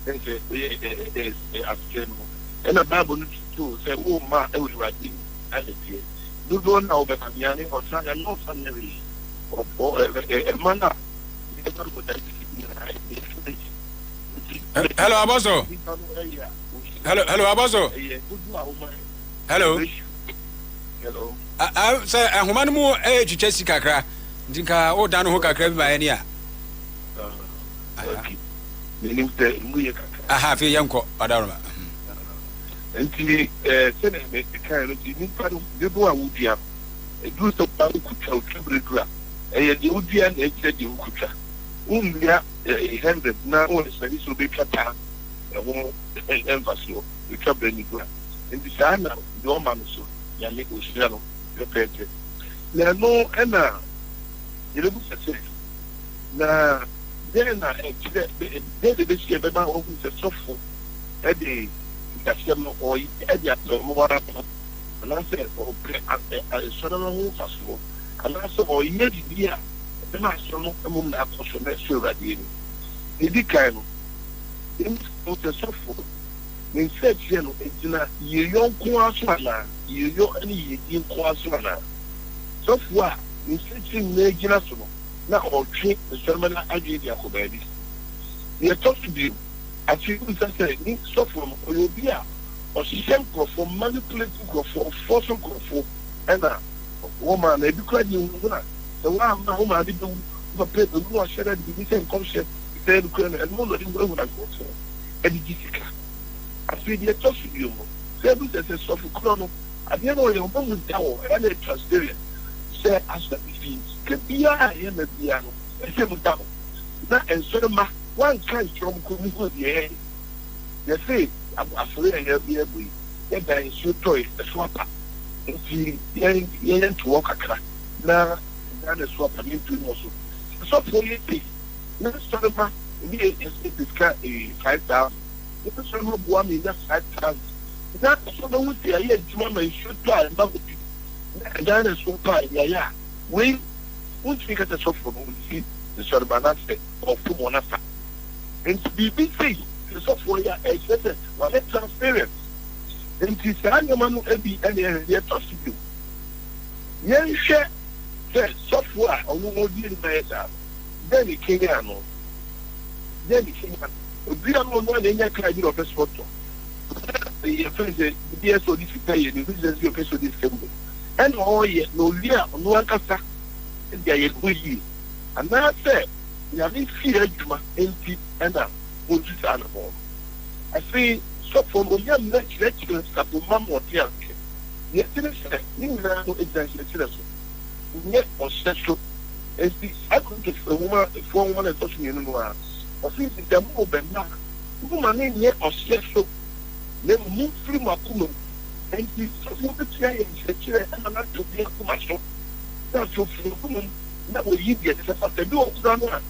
ɛsɛ ɛyɛ asɛm no ɛna baabu no to sɛ wo ma ɛwurade ayɛ tie dodoɔ na ɔbɛka bia ne ɔsa yɛ no ɔsa ne wi ɛma na hello Aboso. Hello Aboso. Hello. Sɛ ahoma no mu twitwa si kakra nti nka woda no ho kakra bi ma ɛni a aha fe yɛnkɔ ɔdaroma nti sɛnɛ mɛka no nti nipa no dodo a wodua ɛduru sɛ ba wokutwa wotwaberɛduru a ɛyɛ deɛ wodua na ɛkyerɛ deɛ wokutwa wonnua 100 na wone sɛne sɛ wobɛtwa taa ɛho ɛmfa soɔ wotwaberɛ no dura nti saa na deɛ ɔma no so yɛne ɔhyira no pɛpɛɛpɛ na ɛno ɛna yɛbɛbu sɛ sɛ na dɛn na ɛkyerɛ dɛn de bɛhyia bɛma wɔhu sɛ sɔfo ɛde nkasɛm no ɔyɛ ɛde atɔmɔwara no anaasɛ ɔbrɛ ɛsɔre no ho mfasoɔ anaasɛ ɔyɛ bibi a ɛbɛma asɔ no mmom na akɔ so na ɛsɛ awuradeɛ no ɛdi kan no ɛmu sɛ sɔfo ne nsa akyerɛ no ɛgyina yɛyɔ nko ara so anaa yɛyɔ ne yɛdi nko ara so anaa sɔfo a ne nsa akyerɛ nyinaa gyina so no na ɔtwe nsɔrɔma no adwene de akɔ baabi deɛ ɛtɔ so bio afei nsa sɛ ne sɔfo no ɔyɛ obi a ɔhyehyɛ nkurɔfoɔ manipulate nkurɔfoɔ ɔfɔ so nkurɔfoɔ ɛna wɔma na ebi kora deɛ hu na sɛ wɔama wɔma ade bɛwu papa ebi na ɔhyɛ dɛ de bibi sɛ nkɔmhyɛ sɛ ɛde kora no ɛno mo na ɔde hu na nkurɔfoɔ ɛde gye sika afei deɛ ɛtɔ so bio mu sɛ ebi sɛ sɔfo kora no adeɛ no ɔyɛ ɔma mu da wɔ ɛna transparent sɛ asɔre fi sika biara a ɛyɛ na biara no ɛsɛ mu da wɔ na nsɔre ma wanka nkyerɛ mu kɔ mu hɔ deɛ yɛsɛ afɔre a yɛbɛ yi yɛda nsuo tɔe ɛso apa nti yɛyɛ ntowɔ kakra na ɛda so apa ne ntu no so sɔfoɔ yɛ pe na sɔre ma ebi yɛ sika 5,000 ebi sɔre ma boa mi nya 5,000 na sɔre ho te ayɛ adwuma ma nsuo tɔ a ɛba hɔ bi na ɛda so pa yɛyɛ a wei wontumi kasa sɔfoɔ no wɔsi nsɔre ma na sɛ ɔfo mɔ na sa nti biribi sei sɔfoɔ yɛ a ɛkyerɛ sɛ wɔyɛ transparent nti saa nneɛma no bi ɛne ɛyɛ tɔ so bio yɛnhwɛ sɛ sɔfoɔ a ɔno ɔdi ne mayɛ saa dɛn ne kenya no obi a no ɔno a n'anya kra bi na ɔpɛ so ɔtɔ yɛfrɛ sɛ bi yɛ sɛ ɔde sika yɛ ne business bi ɔpɛ sɛ ɔde sika mu ɛna ɔyɛ na owie a ɔno ankasa de ayɛ ho yie anaasɛ nyame fie adwuma nti ɛna ɔtu saa no hɔ afei sɔfoɔ no ɔnya mmerɛ kyerɛkyerɛ sapoma ma ɔte anke yɛtene sɛ ne nyinaa no ɛgyina kyerɛkyerɛ so nyɛ ɔhyɛ so nti akontofoɔ nwoma na ɛtɔ so mmienu no a ɔse nti sɛ mo bɛma nwoma ne nyɛ ɔhyɛ so na mu mfiri mu akoma mu nti sɔfoɔ bɛtua yɛ nkyerɛkyerɛ ɛna nato bi akoma so na asɔfoɔ akoma mu na ɔyi deɛ sɛ sɛ bi ɔkura no a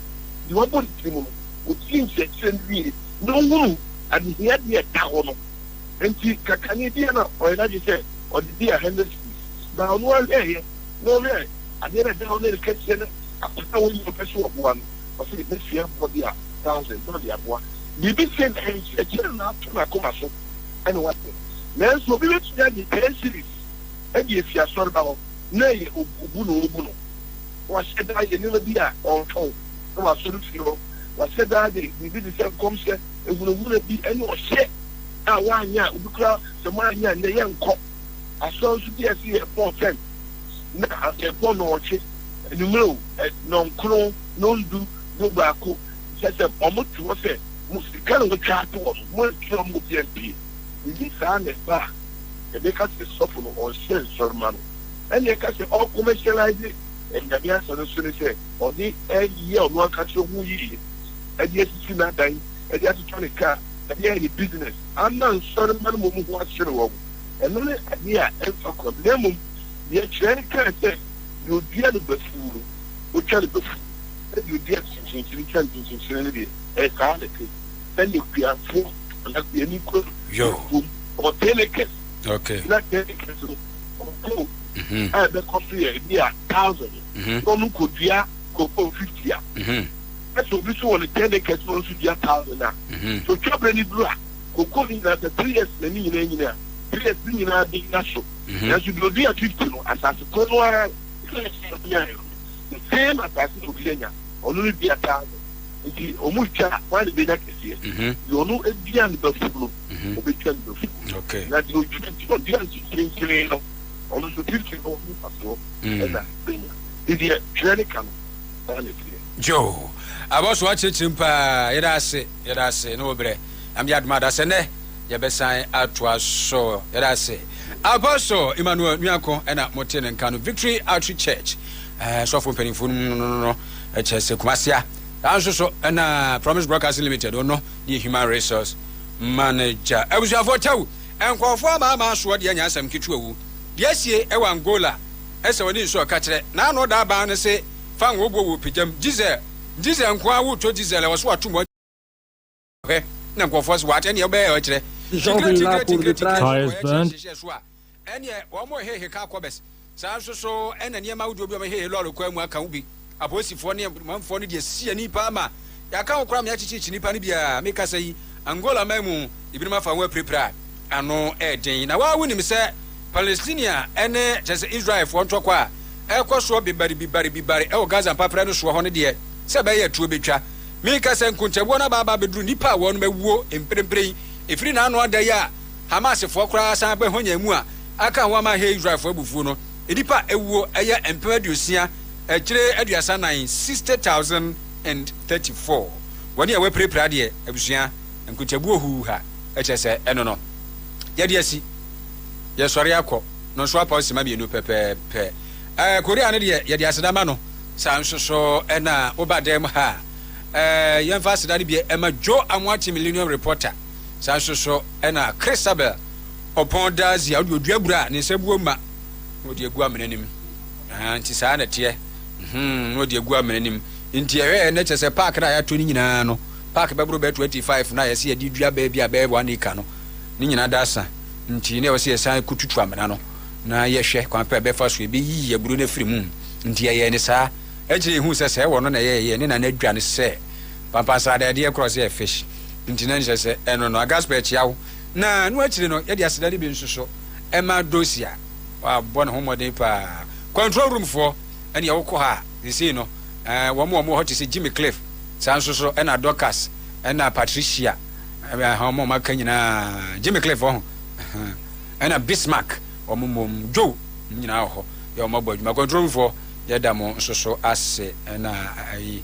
deɛ wɔbɔ ne tiri mu no ɔtie nkyerɛkyerɛ no wie na ɔhunu adehia deɛ ɛda hɔ no nti kakane deɛ na ɔyɛ n'agye sɛ ɔde di 100 cities na ɔno ahwɛɛyɛ na ɔhwɛ adeɛ na ɛda hɔ no ɛreka kyerɛ no akɔta wɔn yi ɔpɛ so wɔboa no ɔsɛ ɛbɛsua bɔ de 1,000 na ɔde aboa biribi sɛ na nkyerɛkyerɛ no ato n'akoma so ɛne wate nanso obi bɛtumi agye 10 series ɛde afi asɔre ba hɔ na ɛyɛ obu no obu no wahyɛ daa yɛ nneɛma bi a ɔntɔn na wasɔre fie hɔ wahyɛ daa de biribi de sɛ nkɔmhyɛ ehunahuna bi ɛne ɔhyɛ a wanya obi kura sɛ mo anya ne yɛ nkɔ asɔre nso bi ɛsi yɛ pɔn 10 na ɛpɔn na ɔtwe enumero nɔnkoro nondu no baako kyɛ sɛ ɔmo te hɔ sɛ mo sika na wɔtwa ato wɔ mo etu ɔmo bi ɛpie ebi saa na ɛba a ɛbɛka sɛ sɔfo no ɔhyɛ nsɔrɔma no ɛna ɛka sɛ ɔkɔmɛhyɛlaise ɛnyame asɔre so ne sɛ ɔde ɛyɛ ɔno akakyerɛ ho yie ɛde asisi n'adan ɛde atotɔ ne kaa ɛyɛ business ana nsɔre mmanụ mu ho akyerɛ wɔn ɛno ne adeɛ a ɛmfa kɔ na mmom deɛ kyerɛ ne kaa sɛ deɛ odua no bafu no otwa no bafu na deɛ odua kyinkyinkyini twa no kyinkyinkyini no deɛ ɛsaa ne ke ɛne kuafoɔ anakuani kɔ no ɔtɛnekɛs na tɛnekɛs no ɔkɔ a ɛbɛkɔ so yɛ ebi a 1,000 na ɔno nkɔdua kɔkɔ 50 a ɛsɛ obi so wɔ ne tɛnekɛs no nso dua 1,000 a so twabere ne duru a kɔkɔ ne nyinaa sɛ 3 years na ne nyinaa 3 years ne nyinaa de na so nanso deɛ ɔdua 50 no asase kɔ no ara the same asase na obi anya ɔno no dua 1,000 nti ɔmo twa a wɔn de benya kɛseɛ deɛ ɔno adua ne bafu no ɔbɛtwa ne bafu na deɛ ɔdua nkyinkyini no ɔno nso 50 no ɔmo fa soɔ ɛna benya deɛ twɛ ne ka no ɛna ne fie jo abɔso akyerɛkyerɛ mpa yɛda ase na wɔbrɛ amde adoma da sɛ nɛ yɛbɛsan atoa so yɛda ase abɔso Emmanuel Nuako ɛna mote ne nka no Victory Outreach Church sɔfo mpanimfo no ɛkyɛ sɛ Kumasia anso so ɛna Promise Broadcasting Limited no the human resource manager abusuafo tawu nkɔfo ama so de anya asɛm ketewa wu de asie ɛwɔ Angola ɛsɛ wɔde nso ɔka kyerɛ na ano da ba ne se fa wo bo wo pijam diesel nko awu to diesel ɛwɔ so atum okay na nkɔfo so wate ne ɔbɛyɛ ɔkyerɛ tires burned ɛne wɔn hehe ka kɔbɛs saa nso so ɛna nneɛma wodi obi ɔmɛhehe lɔre kwa mu aka wo bi aposifoɔ ne manfoɔ ne de sia nipa ama yaka wo kora me akyikyikyi nipa ne bia meka sɛ yi Angola mamu ibinima fa wo aprepra ano ɛden na wa wonim sɛ Palestinian ɛne kyɛ Israel foɔ ntɔkɔ a ɛkɔ so bibari ɛwɔ Gaza papra no so hɔ ne deɛ sɛ bɛyɛ tuo betwa meka sɛ nkonkyɛboɔ na baba beduru nipa a wɔn mawuo emprempren efiri na ano ada ya Hamas foɔ kora san bɛ honya mu a aka ho ama he Israel foɔ bufuo no nipa ewuo ɛyɛ mpem aduosia ɛkyerɛ aduasa 9 60,034 wɔne ɛwɔ prepra deɛ abusua nkonkyɛboɔ hu ha ɛkyɛ sɛ ɛno no yɛde asi yɛsɔre akɔ no so apa osima bienu pɛpɛpɛ Korea no deɛ yɛde asedama no saa nso so ɛna woba dem ha yɛmfa aseda no bia ɛma Joe Amwachi Millennium Reporter saa nso so ɛna Christabel ɔpɔn dazia wode odua bura ne nsa buo ma wode agu amenanim nti saa na teɛ wode agu amenanim nti ɛhwɛ ne kyɛ sɛ park na yɛato ne nyinaa no park bɛboro bɛ 25 na yɛsɛ yɛde dua baabi a bɛyɛ 1 acre no ne nyinaa da asa nti ne wɔsɛ yɛsan kututu amena no na yɛhwɛ kwan pɛ bɛfa so ɛbɛyi aburo no afiri mu nti yɛyɛ ne saa akyire hu sɛ sɛ ɛwɔ no na yɛyɛ ne na adwa ne sɛ pampasa da yɛde yɛkorɔ sɛ fish nti na nhyɛ sɛ ɛno no agaspa akyia wo na no akyire no yɛde aseda de bi nso so ɛma dosia wabɔ ne ho mmɔden paa control room foɔ ɛne yɛwokɔ ha sesei no wɔn hɔ te sɛ Jimmy Cliff saa nso so ɛna Dorcas ɛna Patricia wɔn maka nyinaa Jimmy Cliff wɔ ho ɛna Bismarck wɔn mmom Joe nyinaa wɔ hɔ yɛ wɔn abɔ adwuma control room foɔ yɛda mo nso so ase ɛna ayi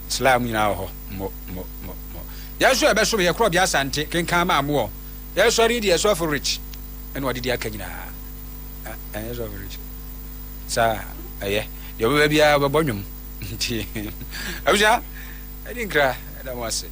Islam nyinaa wɔ hɔ mo yɛnso ɛbɛso yɛ korɔ bi asante kenkan ma amoɔ yɛsɔre di yɛsɔ for rich ɛna wɔde di aka nyinaa yɛsɔ for rich saa ɛyɛ deɛ ɔbɛba biara bɛbɔ nnwom nti abusua ɛdi nkra ɛda mo ase